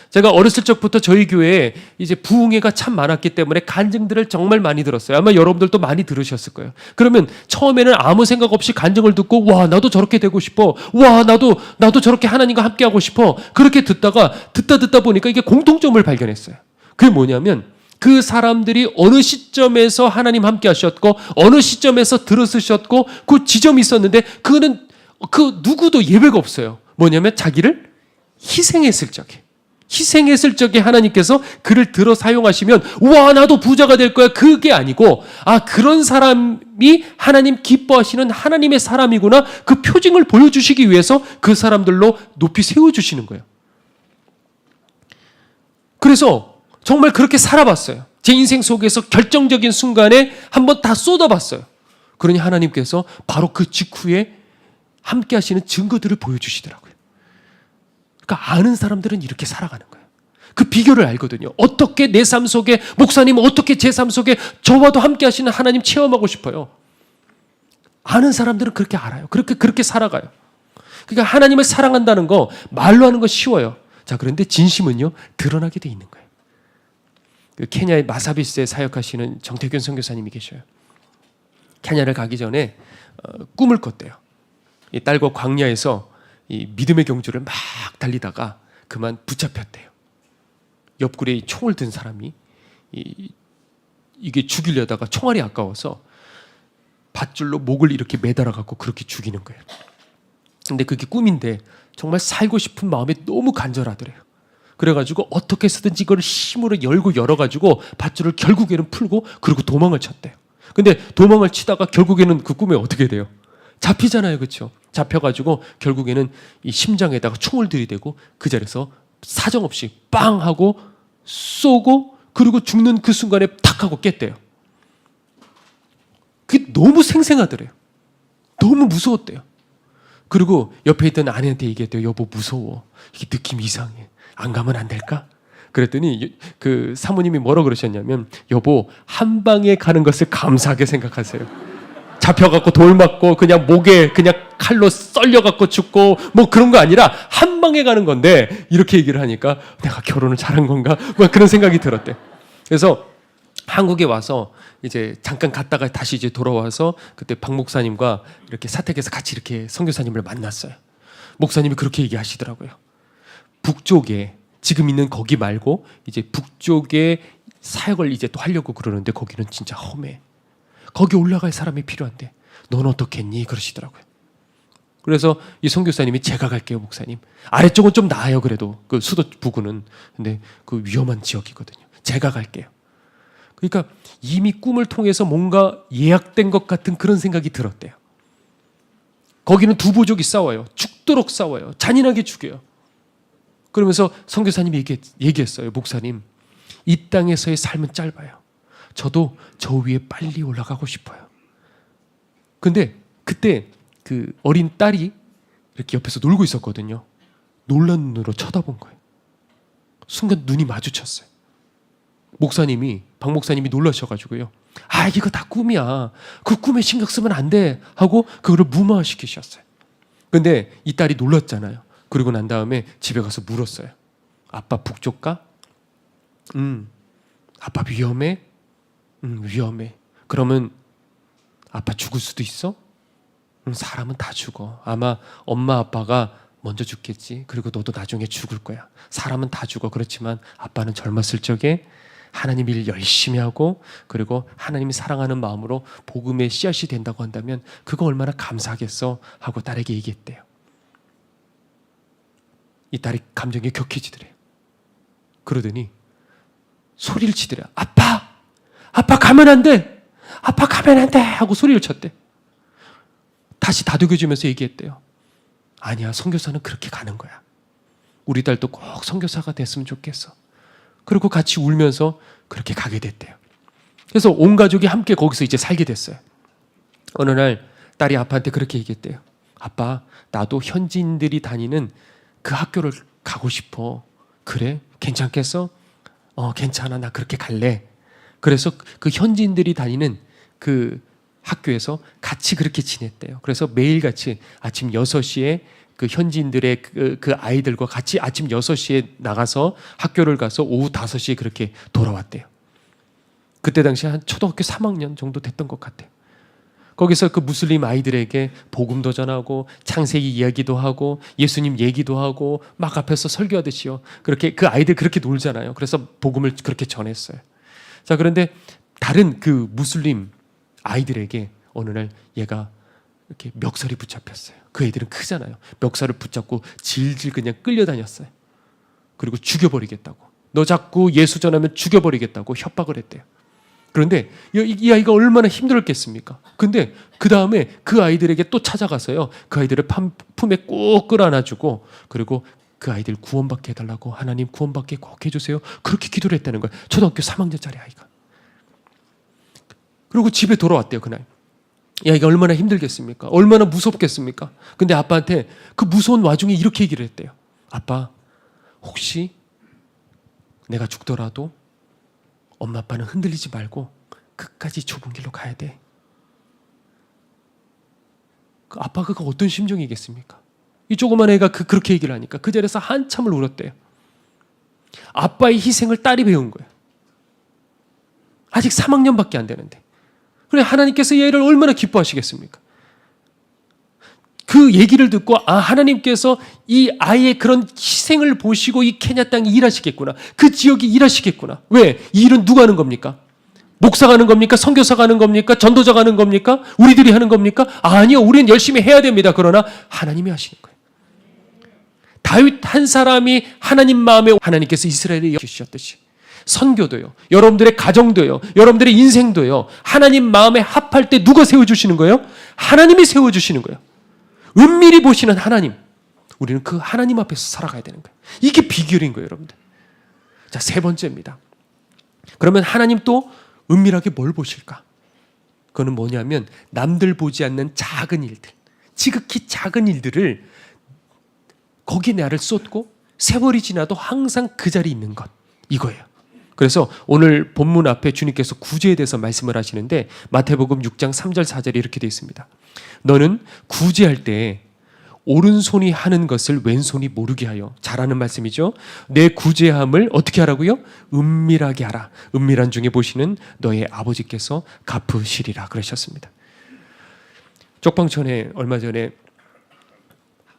제가 어렸을 적부터 저희 교회에 이제 부흥회가 참 많았기 때문에 간증들을 정말 많이 들었어요. 아마 여러분들도 많이 들으셨을 거예요. 그러면 처음에는 아무 생각 없이 간증을 듣고 와, 나도 저렇게 되고 싶어. 와, 나도 저렇게 하나님과 함께 하고 싶어. 그렇게 듣다 보니까 이게 공통점을 발견했어요. 그게 뭐냐면 그 사람들이 어느 시점에서 하나님 함께 하셨고 어느 시점에서 들었으셨고 그 지점이 있었는데 그거는 그 누구도 예외가 없어요. 뭐냐면 자기를 희생했을 적에 하나님께서 그를 들어 사용하시면 와, 나도 부자가 될 거야. 그게 아니고 그런 사람이 하나님 기뻐하시는 하나님의 사람이구나. 그 표징을 보여주시기 위해서 그 사람들로 높이 세워주시는 거예요. 그래서 정말 그렇게 살아봤어요. 제 인생 속에서 결정적인 순간에 한번 다 쏟아봤어요. 그러니 하나님께서 바로 그 직후에 함께 하시는 증거들을 보여주시더라고요. 그러니까 아는 사람들은 이렇게 살아가는 거예요. 그 비결을 알거든요. 어떻게 내 삶 속에, 목사님 어떻게 제 삶 속에 저와도 함께 하시는 하나님 체험하고 싶어요. 아는 사람들은 그렇게 알아요. 그렇게 살아가요. 그러니까 하나님을 사랑한다는 거 말로 하는 거 쉬워요. 자, 그런데 진심은요 드러나게 돼 있는 거예요. 그 케냐의 마사비스에 사역하시는 정태균 선교사님이 계셔요. 케냐를 가기 전에 꿈을 꿨대요. 이 딸과 광야에서 이 믿음의 경주를 막 달리다가 그만 붙잡혔대요. 옆구리에 총을 든 사람이 이게 죽이려다가 총알이 아까워서 밧줄로 목을 이렇게 매달아 갖고 그렇게 죽이는 거예요. 근데 그게 꿈인데 정말 살고 싶은 마음이 너무 간절하더래요. 그래가지고 어떻게 해서든지 이걸 힘으로 열어가지고 밧줄을 결국에는 풀고 그리고 도망을 쳤대요. 근데 도망을 치다가 결국에는 그 꿈에 어떻게 돼요? 잡히잖아요. 그렇죠? 잡혀가지고 결국에는 이 심장에다가 총을 들이대고 그 자리에서 사정없이 빵 하고 쏘고 그리고 죽는 그 순간에 탁 하고 깼대요. 그게 너무 생생하더래요. 너무 무서웠대요. 그리고 옆에 있던 아내한테 얘기했대요. 여보 무서워. 이게 느낌이 이상해. 안 가면 안 될까? 그랬더니 그 사모님이 뭐라 그러셨냐면 여보 한 방에 가는 것을 감사하게 생각하세요. 잡혀갖고 돌 맞고 그냥 목에 그냥 칼로 썰려갖고 죽고 뭐 그런 거 아니라 한 방에 가는 건데 이렇게 얘기를 하니까 내가 결혼을 잘한 건가? 뭐 그런 생각이 들었대. 그래서 한국에 와서 이제 잠깐 갔다가 다시 이제 돌아와서 그때 박 목사님과 이렇게 사택에서 같이 이렇게 선교사님을 만났어요. 목사님이 그렇게 얘기하시더라고요. 북쪽에 지금 있는 거기 말고 이제 북쪽에 사역을 이제 또 하려고 그러는데 거기는 진짜 험해. 거기 올라갈 사람이 필요한데 넌 어떻겠니? 그러시더라고요. 그래서 이 선교사님이 제가 갈게요, 목사님. 아래쪽은 좀 나아요, 그래도 그 수도 부근은. 근데 그 위험한 지역이거든요. 제가 갈게요. 그러니까 이미 꿈을 통해서 뭔가 예약된 것 같은 그런 생각이 들었대요. 거기는 두 부족이 싸워요. 죽도록 싸워요. 잔인하게 죽여요. 그러면서 선교사님이 얘기했어요. 목사님, 이 땅에서의 삶은 짧아요. 저도 저 위에 빨리 올라가고 싶어요. 근데 그때 그 어린 딸이 이렇게 옆에서 놀고 있었거든요. 놀란 눈으로 쳐다본 거예요. 순간 눈이 마주쳤어요. 박 목사님이 놀라셔가지고요. 아, 이거 다 꿈이야. 그 꿈에 신경 쓰면 안 돼. 하고 그거를 무마시키셨어요. 근데 이 딸이 놀랐잖아요. 그러고 난 다음에 집에 가서 물었어요. 아빠 북쪽 가? 아빠 위험해? 위험해. 그러면 아빠 죽을 수도 있어? 사람은 다 죽어. 아마 엄마 아빠가 먼저 죽겠지. 그리고 너도 나중에 죽을 거야. 사람은 다 죽어. 그렇지만 아빠는 젊었을 적에 하나님 일 열심히 하고 그리고 하나님이 사랑하는 마음으로 복음의 씨앗이 된다고 한다면 그거 얼마나 감사하겠어 하고 딸에게 얘기했대요. 이 딸이 감정이 격해지더래요. 그러더니 소리를 치더래요. 아빠 가면 안 돼. 아빠 가면 안 돼 하고 소리를 쳤대. 다시 다독여주면서 얘기했대요. 아니야, 선교사는 그렇게 가는 거야. 우리 딸도 꼭 선교사가 됐으면 좋겠어. 그리고 같이 울면서 그렇게 가게 됐대요. 그래서 온 가족이 함께 거기서 이제 살게 됐어요. 어느 날 딸이 아빠한테 그렇게 얘기했대요. 아빠, 나도 현지인들이 다니는 그 학교를 가고 싶어. 그래? 괜찮겠어? 괜찮아. 나 그렇게 갈래. 그래서 그 현지인들이 다니는 그 학교에서 같이 그렇게 지냈대요. 그래서 매일같이 아침 6시에 그 현지인들의 그 아이들과 같이 아침 6시에 나가서 학교를 가서 오후 5시에 그렇게 돌아왔대요. 그때 당시 한 초등학교 3학년 정도 됐던 것 같아요. 거기서 그 무슬림 아이들에게 복음도 전하고 창세기 이야기도 하고 예수님 얘기도 하고 막 앞에서 설교하듯이요. 그렇게 그 아이들 그렇게 놀잖아요. 그래서 복음을 그렇게 전했어요. 자, 그런데 다른 그 무슬림 아이들에게 어느 날 얘가 이렇게 멱살이 붙잡혔어요. 그 애들은 크잖아요. 멱살을 붙잡고 질질 그냥 끌려다녔어요. 그리고 죽여버리겠다고. 너 자꾸 예수 전하면 죽여버리겠다고 협박을 했대요. 그런데 이 아이가 얼마나 힘들었겠습니까? 근데 그 다음에 그 아이들에게 또 찾아가서요. 그 아이들을 품에 꼭 끌어안아주고 그리고 그 아이들 구원받게 해달라고 하나님 구원받게 꼭 해주세요. 그렇게 기도를 했다는 거예요. 초등학교 3학년짜리 아이가. 그리고 집에 돌아왔대요. 그날. 이 아이가 얼마나 힘들겠습니까? 얼마나 무섭겠습니까? 근데 아빠한테 그 무서운 와중에 이렇게 얘기를 했대요. 아빠, 혹시 내가 죽더라도 엄마 아빠는 흔들리지 말고 끝까지 좁은 길로 가야 돼. 그 아빠가 그 어떤 심정이겠습니까? 이 조그만 애가 그렇게 얘기를 하니까 그 자리에서 한참을 울었대요. 아빠의 희생을 딸이 배운 거예요. 아직 3학년밖에 안 되는데. 그래, 하나님께서 이 애를 얼마나 기뻐하시겠습니까? 그 얘기를 듣고 하나님께서 이 아이의 그런 희생을 보시고 이 케냐 땅에 일하시겠구나. 그 지역이 일하시겠구나. 왜? 이 일은 누가 하는 겁니까? 목사가 하는 겁니까? 선교사가 하는 겁니까? 전도자가 하는 겁니까? 우리들이 하는 겁니까? 아니요. 우리는 열심히 해야 됩니다. 그러나 하나님이 하시는 거예요. 다윗 한 사람이 하나님 마음에 하나님께서 이스라엘을 여기셨듯이 선교도요, 여러분들의 가정도요, 여러분들의 인생도요, 하나님 마음에 합할 때 누가 세워주시는 거예요? 하나님이 세워주시는 거예요. 은밀히 보시는 하나님. 우리는 그 하나님 앞에서 살아가야 되는 거예요. 이게 비결인 거예요, 여러분들. 자, 세 번째입니다. 그러면 하나님 또 은밀하게 뭘 보실까? 그거는 뭐냐면 남들 보지 않는 작은 일들, 지극히 작은 일들을 거기에 나를 쏟고 세월이 지나도 항상 그 자리에 있는 것, 이거예요. 그래서 오늘 본문 앞에 주님께서 구제에 대해서 말씀을 하시는데 마태복음 6장 3절 4절에 이렇게 되어 있습니다. 너는 구제할 때 오른손이 하는 것을 왼손이 모르게 하여, 잘하는 말씀이죠. 내 구제함을 어떻게 하라고요? 은밀하게 하라. 은밀한 중에 보시는 너의 아버지께서 갚으시리라 그러셨습니다. 쪽방촌에 얼마 전에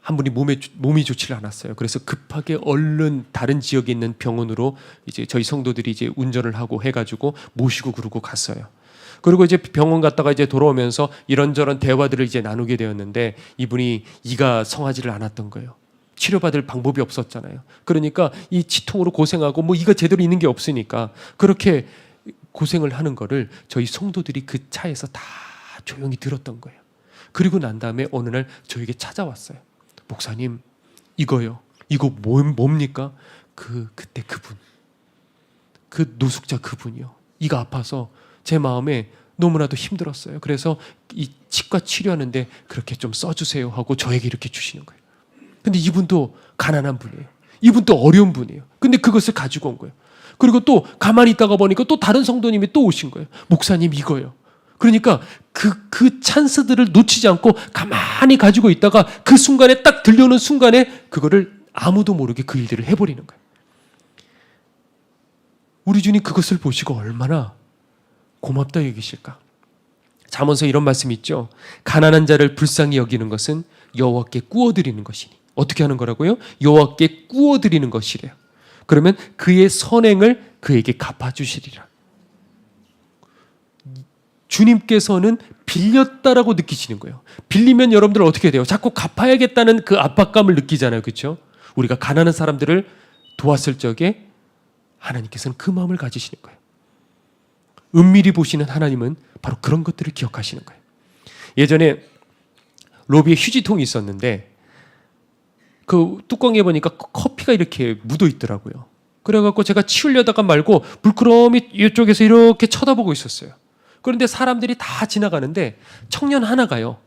한 분이 몸이 좋지 않았어요. 그래서 급하게 얼른 다른 지역에 있는 병원으로 이제 저희 성도들이 이제 운전을 하고 해가지고 모시고 그러고 갔어요. 그리고 이제 병원 갔다가 이제 돌아오면서 이런저런 대화들을 이제 나누게 되었는데 이분이 이가 성하지를 않았던 거예요. 치료받을 방법이 없었잖아요. 그러니까 이 치통으로 고생하고 뭐 이가 제대로 있는 게 없으니까 그렇게 고생을 하는 거를 저희 성도들이 그 차에서 다 조용히 들었던 거예요. 그리고 난 다음에 어느 날 저에게 찾아왔어요. 목사님, 이거요. 이거 뭡니까? 그때 그분. 그 노숙자 그분이요. 이가 아파서 제 마음에 너무나도 힘들었어요. 그래서 이 치과 치료하는데 그렇게 좀 써주세요 하고 저에게 이렇게 주시는 거예요. 근데 이분도 가난한 분이에요. 이분도 어려운 분이에요. 근데 그것을 가지고 온 거예요. 그리고 또 가만히 있다가 보니까 또 다른 성도님이 또 오신 거예요. 목사님 이거요. 그러니까 그 찬스들을 놓치지 않고 가만히 가지고 있다가 그 순간에 딱 들려오는 순간에 그거를 아무도 모르게 그 일들을 해버리는 거예요. 우리 주님 그것을 보시고 얼마나 고맙다 여기실까? 잠언서 이런 말씀이 있죠. 가난한 자를 불쌍히 여기는 것은 여호와께 꾸어드리는 것이니. 어떻게 하는 거라고요? 여호와께 꾸어드리는 것이래요. 그러면 그의 선행을 그에게 갚아주시리라. 주님께서는 빌렸다라고 느끼시는 거예요. 빌리면 여러분들 어떻게 돼요? 자꾸 갚아야겠다는 그 압박감을 느끼잖아요. 그렇죠? 우리가 가난한 사람들을 도왔을 적에 하나님께서는 그 마음을 가지시는 거예요. 은밀히 보시는 하나님은 바로 그런 것들을 기억하시는 거예요. 예전에 로비에 휴지통이 있었는데 그 뚜껑에 보니까 커피가 이렇게 묻어 있더라고요. 그래갖고 제가 치우려다가 말고 물끄러미 이쪽에서 이렇게 쳐다보고 있었어요. 그런데 사람들이 다 지나가는데 청년 하나가요.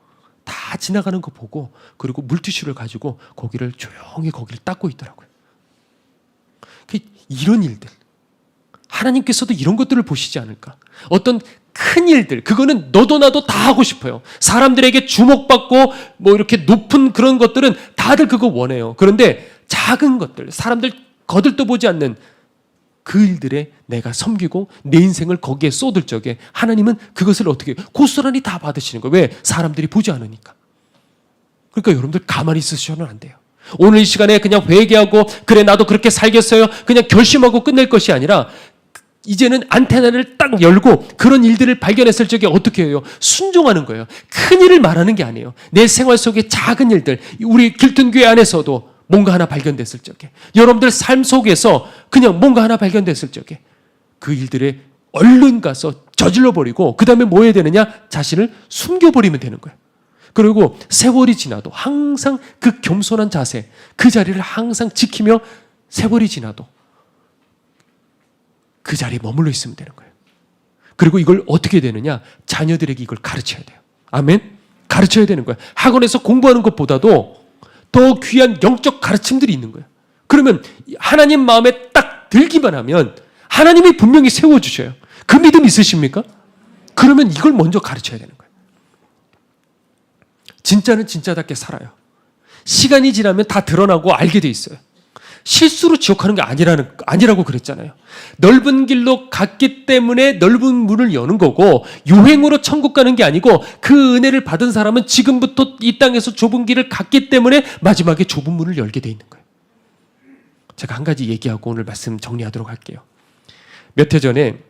다 지나가는 거 보고 그리고 물티슈를 가지고 거기를 조용히 거기를 닦고 있더라고요. 이런 일들. 하나님께서도 이런 것들을 보시지 않을까? 어떤 큰 일들, 그거는 너도 나도 다 하고 싶어요. 사람들에게 주목받고 뭐 이렇게 높은 그런 것들은 다들 그거 원해요. 그런데 작은 것들, 사람들 거들떠 보지 않는 그 일들에 내가 섬기고 내 인생을 거기에 쏟을 적에 하나님은 그것을 어떻게 고스란히 다 받으시는 거예요. 왜? 사람들이 보지 않으니까. 그러니까 여러분들 가만히 있으셔는 안 돼요. 오늘 이 시간에 그냥 회개하고 그래 나도 그렇게 살겠어요. 그냥 결심하고 끝낼 것이 아니라 이제는 안테나를 딱 열고 그런 일들을 발견했을 적에 어떻게 해요? 순종하는 거예요. 큰 일을 말하는 게 아니에요. 내 생활 속의 작은 일들, 우리 길튼교회 안에서도 뭔가 하나 발견됐을 적에, 여러분들 삶 속에서 그냥 뭔가 하나 발견됐을 적에 그 일들에 얼른 가서 저질러버리고 그 다음에 뭐 해야 되느냐? 자신을 숨겨버리면 되는 거예요. 그리고 세월이 지나도 항상 그 겸손한 자세, 그 자리를 항상 지키며 세월이 지나도 그 자리에 머물러 있으면 되는 거예요. 그리고 이걸 어떻게 되느냐? 자녀들에게 이걸 가르쳐야 돼요. 아멘? 가르쳐야 되는 거예요. 학원에서 공부하는 것보다도 더 귀한 영적 가르침들이 있는 거예요. 그러면 하나님 마음에 딱 들기만 하면 하나님이 분명히 세워주셔요. 그 믿음 있으십니까? 그러면 이걸 먼저 가르쳐야 되는 거예요. 진짜는 진짜답게 살아요. 시간이 지나면 다 드러나고 알게 돼 있어요. 실수로 지옥하는 게 아니라고 그랬잖아요. 넓은 길로 갔기 때문에 넓은 문을 여는 거고 유행으로 천국 가는 게 아니고 그 은혜를 받은 사람은 지금부터 이 땅에서 좁은 길을 갔기 때문에 마지막에 좁은 문을 열게 돼 있는 거예요. 제가 한 가지 얘기하고 오늘 말씀 정리하도록 할게요. 몇 해 전에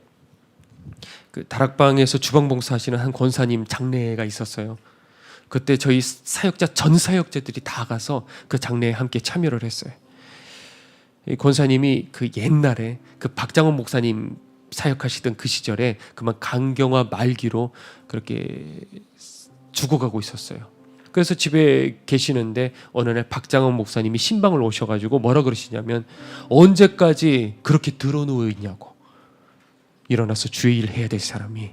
그 다락방에서 주방봉사 하시는 한 권사님 장례가 있었어요. 그때 저희 사역자 전 사역자들이 다 가서 그 장례에 함께 참여를 했어요. 이 권사님이 그 옛날에 그 박장원 목사님 사역하시던 그 시절에 그만 간경화 말기로 그렇게 죽어가고 있었어요. 그래서 집에 계시는데 어느 날 박장원 목사님이 신방을 오셔가지고 뭐라 그러시냐면 언제까지 그렇게 드러누워 있냐고, 일어나서 주의 일 해야 될 사람이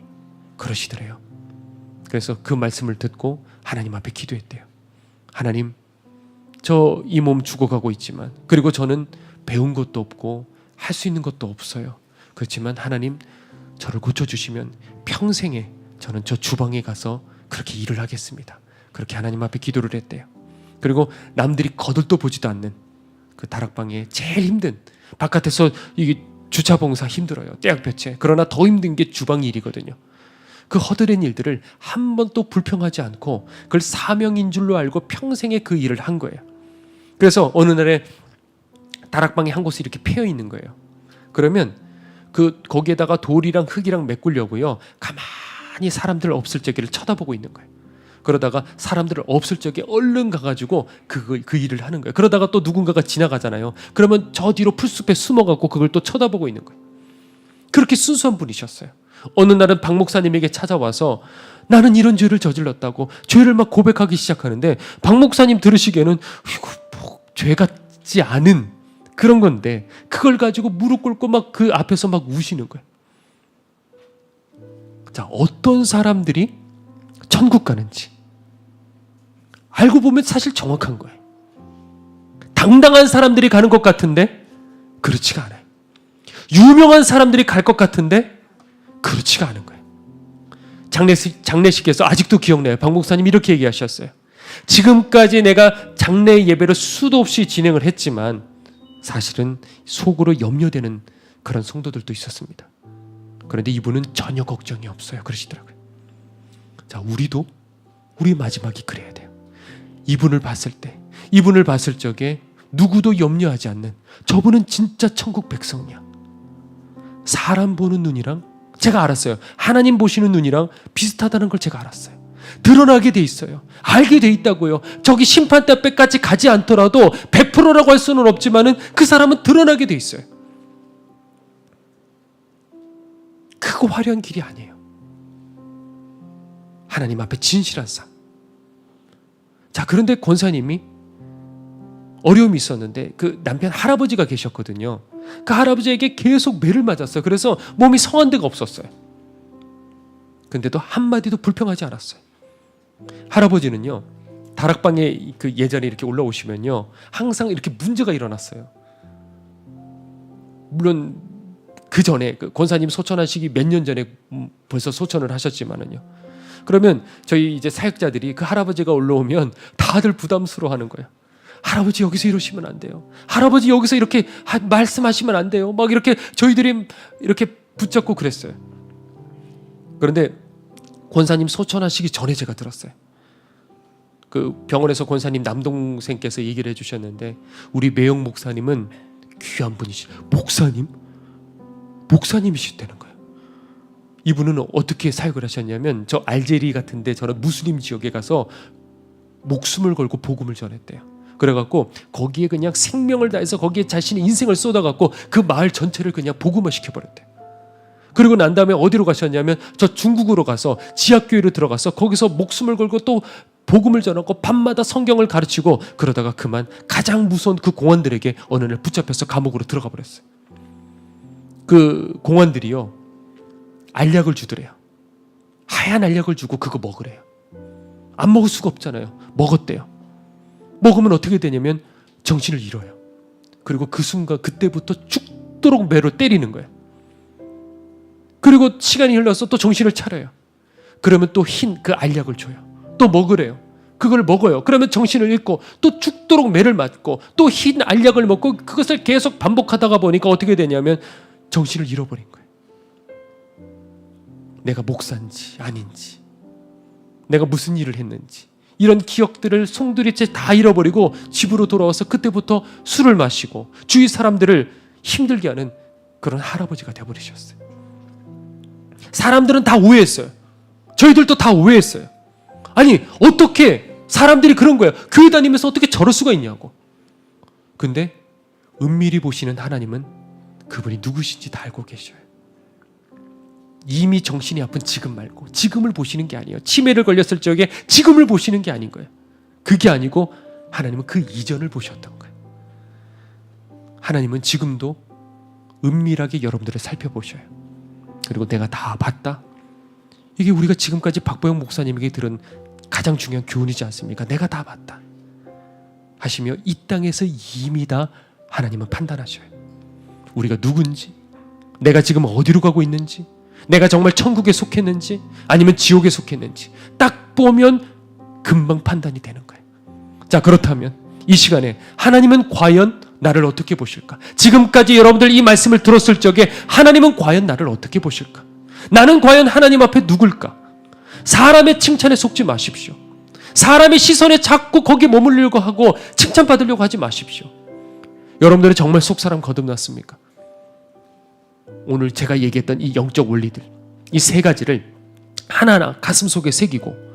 그러시더래요. 그래서 그 말씀을 듣고 하나님 앞에 기도했대요. 하나님, 저 이 몸 죽어가고 있지만, 그리고 저는 배운 것도 없고 할 수 있는 것도 없어요. 그렇지만 하나님, 저를 고쳐주시면 평생에 저는 저 주방에 가서 그렇게 일을 하겠습니다. 그렇게 하나님 앞에 기도를 했대요. 그리고 남들이 거들떠 보지도 않는 그 다락방에 제일 힘든, 바깥에서 이게 주차 봉사 힘들어요, 떼약볕에. 그러나 더 힘든 게 주방 일이거든요. 그 허드렛 일들을 한 번도 불평하지 않고 그걸 사명인 줄로 알고 평생에 그 일을 한 거예요. 그래서 어느 날에 다락방이 한 곳에 이렇게 패여 있는 거예요. 그러면 거기에다가 돌이랑 흙이랑 메꾸려고요, 가만히 사람들 없을 적에를 쳐다보고 있는 거예요. 그러다가 사람들 없을 적에 얼른 가가지고 그 일을 하는 거예요. 그러다가 또 누군가가 지나가잖아요. 그러면 저 뒤로 풀숲에 숨어갖고 그걸 또 쳐다보고 있는 거예요. 그렇게 순수한 분이셨어요. 어느 날은 박 목사님에게 찾아와서 나는 이런 죄를 저질렀다고 죄를 막 고백하기 시작하는데, 박 목사님 들으시기에는 이거 뭐 죄 같지 않은 그런 건데 그걸 가지고 무릎 꿇고 막 그 앞에서 막 우시는 거예요. 자, 어떤 사람들이 천국 가는지 알고 보면 사실 정확한 거예요. 당당한 사람들이 가는 것 같은데 그렇지가 않아요. 유명한 사람들이 갈 것 같은데 그렇지가 않은 거예요. 장례식에서 아직도 기억나요. 박 목사님이 이렇게 얘기하셨어요. 지금까지 내가 장례 예배를 수도 없이 진행을 했지만 사실은 속으로 염려되는 그런 성도들도 있었습니다. 그런데 이분은 전혀 걱정이 없어요. 그러시더라고요. 자, 우리도 우리 마지막이 그래야 돼요. 이분을 봤을 적에 누구도 염려하지 않는, 저분은 진짜 천국 백성이야. 사람 보는 눈이랑 제가 알았어요. 하나님 보시는 눈이랑 비슷하다는 걸 제가 알았어요. 드러나게 돼 있어요. 알게 돼 있다고요. 저기 심판대 앞에까지 가지 않더라도 100%라고 할 수는 없지만은 그 사람은 드러나게 돼 있어요. 크고 화려한 길이 아니에요. 하나님 앞에 진실한 삶. 자, 그런데 권사님이 어려움이 있었는데 그 남편 할아버지가 계셨거든요. 그 할아버지에게 계속 매를 맞았어요. 그래서 몸이 성한 데가 없었어요. 근데도 한마디도 불평하지 않았어요. 할아버지는요, 다락방에 그 예전에 이렇게 올라오시면요, 항상 이렇게 문제가 일어났어요. 물론 그 전에 그 권사님 소천하시기 몇 년 전에 벌써 소천을 하셨지만은요. 그러면 저희 이제 사역자들이 그 할아버지가 올라오면 다들 부담스러워하는 거예요. 할아버지 여기서 이러시면 안 돼요. 할아버지 여기서 이렇게 말씀하시면 안 돼요. 막 이렇게 저희들이 이렇게 붙잡고 그랬어요. 그런데 권사님 소천하시기 전에 제가 들었어요. 그 병원에서 권사님 남동생께서 얘기를 해주셨는데, 우리 매영 목사님은 귀한 분이시. 목사님이시다는 거예요. 이분은 어떻게 사역을 하셨냐면, 저 알제리 같은데 저런 무슬림 지역에 가서 목숨을 걸고 복음을 전했대요. 그래갖고 거기에 그냥 생명을 다해서 거기에 자신의 인생을 쏟아갖고 그 마을 전체를 그냥 복음화 시켜버렸대요. 그리고 난 다음에 어디로 가셨냐면 저 중국으로 가서 지하교회로 들어가서 거기서 목숨을 걸고 또 복음을 전하고 밤마다 성경을 가르치고, 그러다가 그만 가장 무서운 그 공안들에게 어느 날 붙잡혀서 감옥으로 들어가 버렸어요. 그 공안들이요, 알약을 주더래요. 하얀 알약을 주고 그거 먹으래요. 안 먹을 수가 없잖아요. 먹었대요. 먹으면 어떻게 되냐면 정신을 잃어요. 그리고 그 순간 그때부터 죽도록 매로 때리는 거예요. 그리고 시간이 흘러서 또 정신을 차려요. 그러면 또 흰 그 알약을 줘요. 또 먹으래요. 그걸 먹어요. 그러면 정신을 잃고 또 죽도록 매를 맞고 또 흰 알약을 먹고, 그것을 계속 반복하다가 보니까 어떻게 되냐면 정신을 잃어버린 거예요. 내가 목사인지 아닌지, 내가 무슨 일을 했는지, 이런 기억들을 송두리째 다 잃어버리고 집으로 돌아와서 그때부터 술을 마시고 주위 사람들을 힘들게 하는 그런 할아버지가 되어버리셨어요. 사람들은 다 오해했어요. 저희들도 다 오해했어요. 아니, 어떻게 사람들이 그런 거예요. 교회 다니면서 어떻게 저럴 수가 있냐고. 근데 은밀히 보시는 하나님은 그분이 누구신지 다 알고 계셔요. 이미 정신이 아픈 지금 말고 지금을 보시는 게 아니에요. 치매를 걸렸을 적에 지금을 보시는 게 아닌 거예요. 그게 아니고 하나님은 그 이전을 보셨던 거예요. 하나님은 지금도 은밀하게 여러분들을 살펴보셔요. 그리고 내가 다 봤다. 이게 우리가 지금까지 박보영 목사님에게 들은 가장 중요한 교훈이지 않습니까? 내가 다 봤다 하시며 이 땅에서 이미 다 하나님은 판단하셔요. 우리가 누군지, 내가 지금 어디로 가고 있는지, 내가 정말 천국에 속했는지 아니면 지옥에 속했는지 딱 보면 금방 판단이 되는 거예요. 자, 그렇다면 이 시간에 하나님은 과연 나를 어떻게 보실까? 지금까지 여러분들 이 말씀을 들었을 적에 하나님은 과연 나를 어떻게 보실까? 나는 과연 하나님 앞에 누굴까? 사람의 칭찬에 속지 마십시오. 사람의 시선에 자꾸 거기 머물려고 하고 칭찬받으려고 하지 마십시오. 여러분들은 정말 속사람 거듭났습니까? 오늘 제가 얘기했던 이 영적 원리들, 이 세 가지를 하나하나 가슴속에 새기고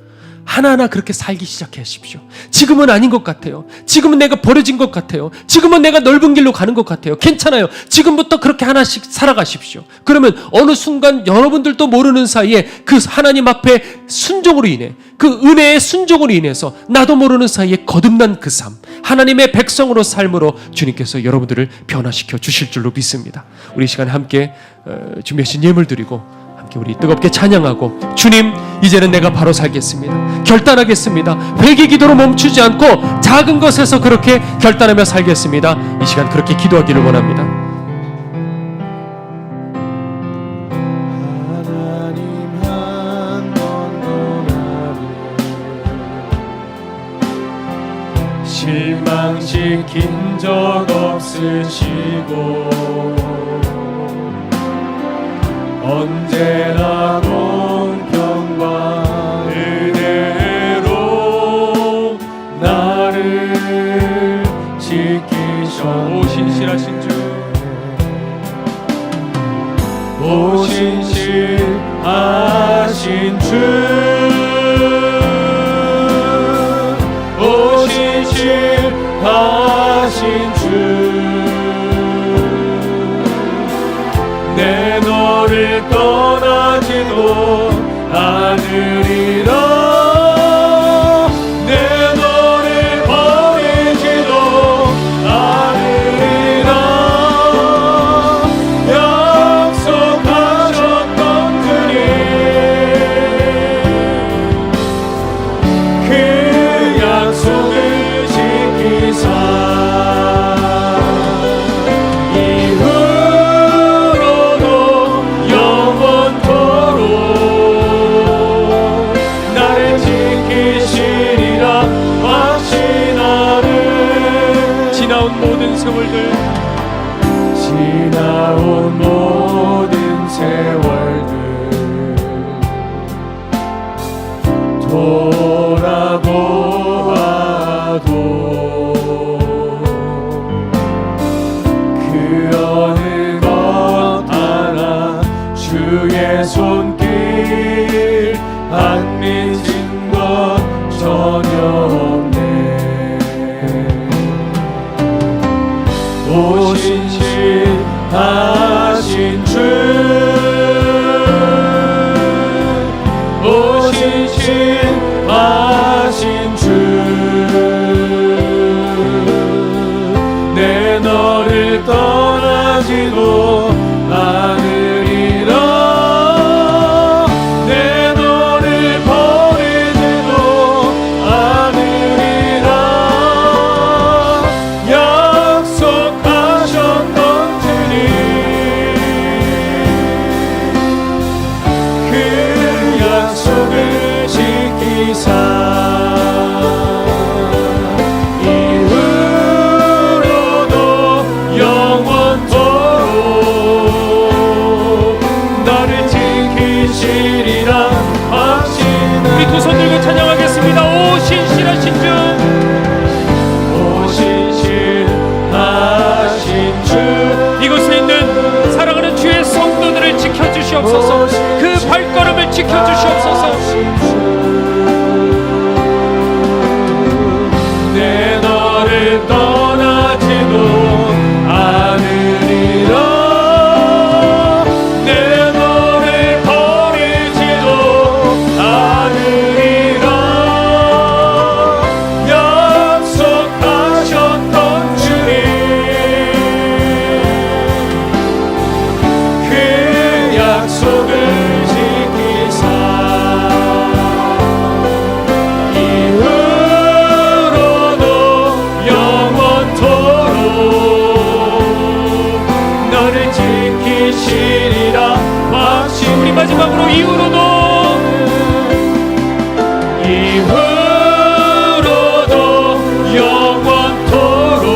하나하나 그렇게 살기 시작하십시오. 지금은 아닌 것 같아요. 지금은 내가 버려진 것 같아요. 지금은 내가 넓은 길로 가는 것 같아요. 괜찮아요. 지금부터 그렇게 하나씩 살아가십시오. 그러면 어느 순간 여러분들도 모르는 사이에 그 하나님 앞에 순종으로 인해, 그 은혜의 순종으로 인해서 나도 모르는 사이에 거듭난 그 삶, 하나님의 백성으로 삶으로 주님께서 여러분들을 변화시켜 주실 줄로 믿습니다. 우리 이 시간에 함께 준비하신 예물 드리고 우리 뜨겁게 찬양하고, 주님, 이제는 내가 바로 살겠습니다. 결단하겠습니다. 회개 기도로 멈추지 않고 작은 것에서 그렇게 결단하며 살겠습니다. 이 시간 그렇게 기도하기를 원합니다. 실망시킨 적 없으시고 언제나 공평과 은혜로 나를 지키셨네. 오 신실하신 주, 오 신실하신 주, 오 신실하신 주, 내 너를 떠나지도 않으리라. 내 너를 버리지도 않으리라. 약속하셨던 주님, 그 약속을 지키사 모든 세월들, 지나온 모든 세월들 돌아보아도 그 어느 것 하나 주의 손길 안 미친 것 전혀 없네. 오 신실하신 주, 오 신실하신 주, 내 너를 떠나지도 않으리라. 내 너를 버리지도 않으리라. 약속하셨던 주님, 그 약속을 지키사 이후로도 영원토록 나를 지키시리라 확신하네. 우리 두 손 들고 찬양하겠습니다. 오 신실하신 주, 오 신실하신 주, 이곳에 있는 사랑하는 주의 성도들을 지켜주시옵소서. 그 발걸음을 지켜주시옵소서. 내 너를 떠나지도 이후로도 영원토록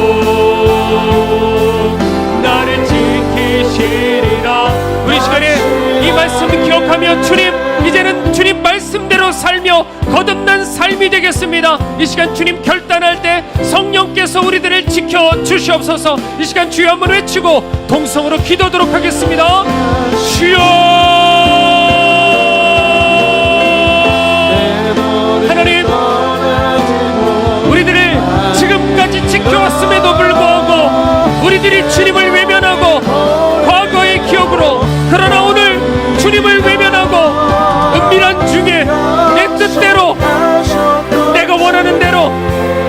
나를 지키시리라. 우리 시간에 이 말씀을 기억하며 주님, 이제는 주님 말씀대로 살며 거듭난 삶이 되겠습니다. 이 시간 주님 결단할 때 성령께서 우리들을 지켜 주시옵소서. 이 시간 주여 한번 외치고 동성으로 기도하도록 하겠습니다. 주여, 하나님, 우리들을 지금까지 지켜왔음에도 불구하고 우리들이 주님을 외면하고 과거의 기억으로, 그러나 오늘 주님을 외면하고 은밀한 중에 내 뜻대로, 내가 원하는 대로,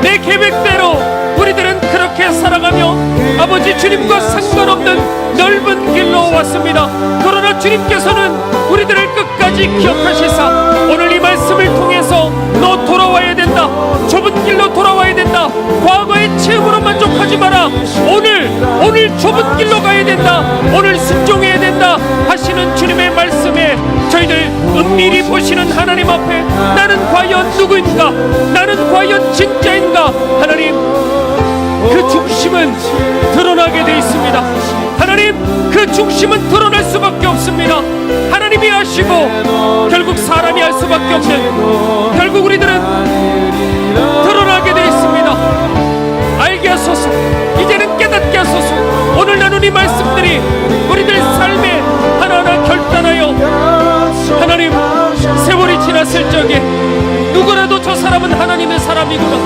내 계획대로 우리들은 그렇게 살아가며 아버지 주님과 상관없는 넓은 길로 왔습니다. 그러나 주님께서는 우리들을 끝까지 기억하시사 오늘 이 말씀을 통해서 너 돌아와야 된다, 좁은 길로 돌아와야 된다, 과거의 체험으로 만족하지 마라, 오늘 좁은 길로 가야 된다, 오늘 순종해야 된다 하시는 주님의 말씀에 저희들 은밀히 보시는 하나님 앞에 나는 과연 누구인가, 나는 과연 진짜인가, 하나님 그 중심은 드러나게 돼 있습니다. 하나님 그 중심은 드러날 수밖에 없습니다. 하나님이 하시고 결국 사람이 할 수밖에 없는, 결국 우리들은 드러나게 돼 있습니다. 알게 하소서, 이제는 깨닫게 하소서. 오늘 나눈 이 말씀들이 우리들 삶에 하나하나 결단하여 하나님 세월이 지났을 적에 누구라도 저 사람은 하나님의 사람이구나,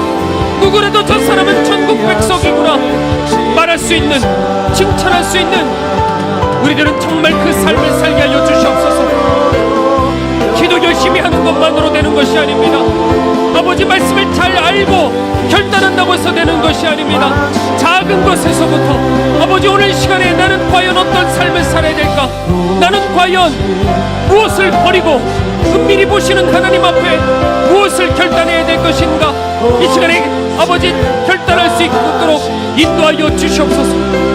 누구라도 저 사람은 천국 백성이구나 말할 수 있는, 칭찬할 수 있는 우리들은 정말 그 삶을 살게 하여 주시옵소서. 기도 열심히 하는 것만으로 되는 것이 아닙니다. 아버지 말씀을 잘 알고 결단한다고 해서 되는 것이 아닙니다. 작은 것에서부터 아버지 오늘 이 시간에 나는 과연 어떤 삶을 살아야 될까, 나는 과연 무엇을 버리고 은밀히 보시는 하나님 앞에 무엇을 결단해야 될 것인가, 이 시간에 아버지 결단할 수 있도록 인도하여 주시옵소서.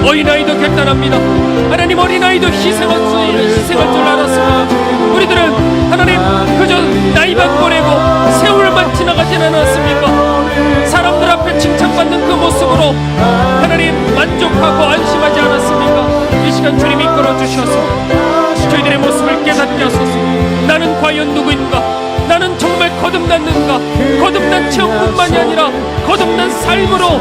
어린아이도 결단합니다. 하나님 어린아이도 희생할 줄 알았습니다. 우리들은 하나님 그저 나이만 보내고 세월만 지나가진 않았습니까? 사람들 앞에 칭찬받는 그 모습으로 하나님 만족하고 안심하지 않았습니까? 이 시간 주님 이끌어 주셔서 저희들의 모습을 깨닫게 하소서. 나는 과연 누구인가, 나는 정말 거듭났는가, 거듭난 체험뿐만이 아니라 거듭난 삶으로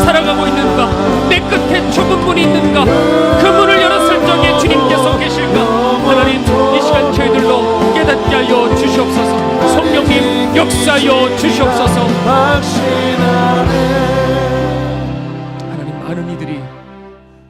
살아가고 있는가, 내 끝에 좁은 문이 있는가, 그 문을 열었을 적에 주님께서 계실까. 하나님 이 시간 저희들로 깨닫게 하여 주시옵소서. 성령님 역사하여 주시옵소서. 하나님 많은 이들이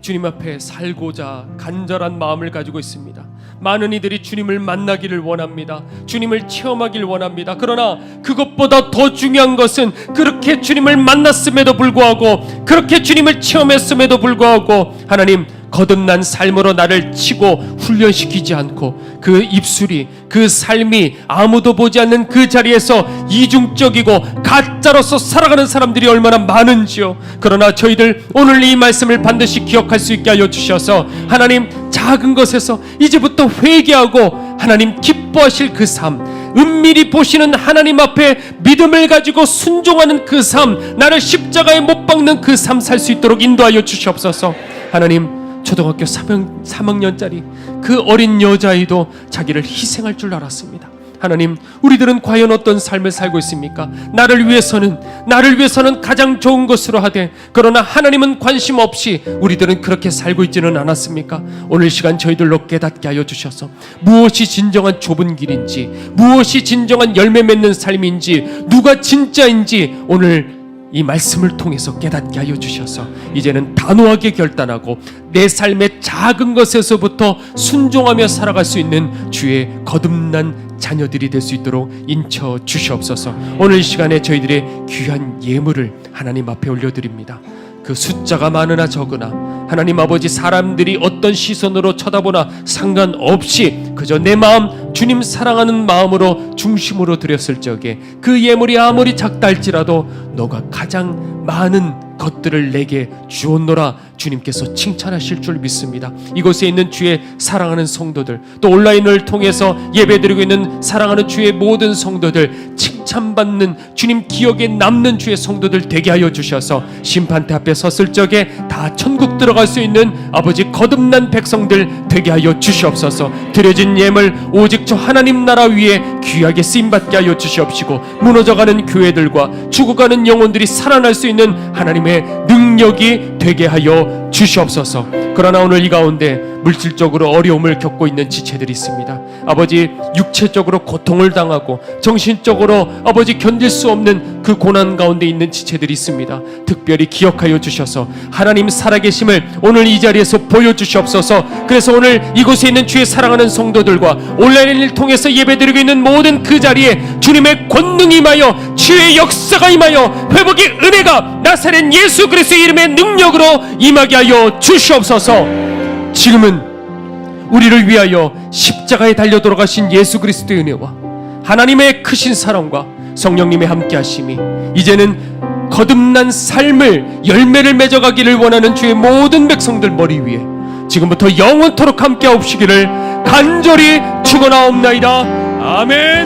주님 앞에 살고자 간절한 마음을 가지고 있습니다. 많은 이들이 주님을 만나기를 원합니다. 주님을 체험하길 원합니다. 그러나 그것보다 더 중요한 것은 그렇게 주님을 만났음에도 불구하고, 그렇게 주님을 체험했음에도 불구하고 하나님 거듭난 삶으로 나를 치고 훈련시키지 않고 그 입술이, 그 삶이 아무도 보지 않는 그 자리에서 이중적이고 가짜로서 살아가는 사람들이 얼마나 많은지요. 그러나 저희들 오늘 이 말씀을 반드시 기억할 수 있게 하여 주셔서 하나님 작은 것에서 이제부터 회개하고 하나님 기뻐하실 그 삶, 은밀히 보시는 하나님 앞에 믿음을 가지고 순종하는 그 삶, 나를 십자가에 못 박는 그 삶 살 수 있도록 인도하여 주시옵소서. 하나님 초등학교 3학년짜리 그 어린 여자아이도 자기를 희생할 줄 알았습니다. 하나님 우리들은 과연 어떤 삶을 살고 있습니까? 나를 위해서는 가장 좋은 것으로 하되, 그러나 하나님은 관심 없이 우리들은 그렇게 살고 있지는 않았습니까? 오늘 시간 저희들로 깨닫게 하여 주셔서 무엇이 진정한 좁은 길인지, 무엇이 진정한 열매 맺는 삶인지, 누가 진짜인지 오늘 이 말씀을 통해서 깨닫게 하여 주셔서 이제는 단호하게 결단하고 내 삶의 작은 것에서부터 순종하며 살아갈 수 있는 주의 거듭난 자녀들이 될 수 있도록 인쳐 주시옵소서. 오늘 이 시간에 저희들의 귀한 예물을 하나님 앞에 올려드립니다. 그 숫자가 많으나 적으나 하나님 아버지 사람들이 어떤 시선으로 쳐다보나 상관없이 그저 내 마음, 주님 사랑하는 마음으로 중심으로 드렸을 적에 그 예물이 아무리 작다 할지라도 너가 가장 많은 것들을 내게 주었노라 주님께서 칭찬하실 줄 믿습니다. 이곳에 있는 주의 사랑하는 성도들, 또 온라인을 통해서 예배드리고 있는 사랑하는 주의 모든 성도들, 칭찬받는 주님 기억에 남는 주의 성도들 되게 하여 주셔서 심판대 앞에 섰을 적에 다 천국 들어갈 수 있는 아버지 거듭난 백성들 되게 하여 주시옵소서. 드려진 예물 오직 저 하나님 나라 위에 귀하게 쓰임받게 하여 주시옵시고, 무너져가는 교회들과 죽어가는 영혼들이 살아날 수 있는 하나님의 능력이 되게 하여 주시옵소서. 그러나 오늘 이 가운데 물질적으로 어려움을 겪고 있는 지체들이 있습니다. 아버지, 육체적으로 고통을 당하고 정신적으로 아버지 견딜 수 없는 그 고난 가운데 있는 지체들이 있습니다. 특별히 기억하여 주셔서 하나님 살아계심을 오늘 이 자리에서 보여주시옵소서. 그래서 오늘 이곳에 있는 주의 사랑하는 성도들과 온라인을 통해서 예배드리고 있는 모든 그 자리에 주님의 권능이 임하여 주의 역사가 임하여 회복의 은혜가 나사렛 예수 그리스도의 이름의 능력으로 임하게 하여 주시옵소서. 지금은 우리를 위하여 십자가에 달려 돌아가신 예수 그리스도의 은혜와 하나님의 크신 사랑과 성령님의 함께하심이 이제는 거듭난 삶을 열매를 맺어가기를 원하는 주의 모든 백성들 머리 위에 지금부터 영원토록 함께하옵시기를 간절히 축원하옵나이다. 아멘.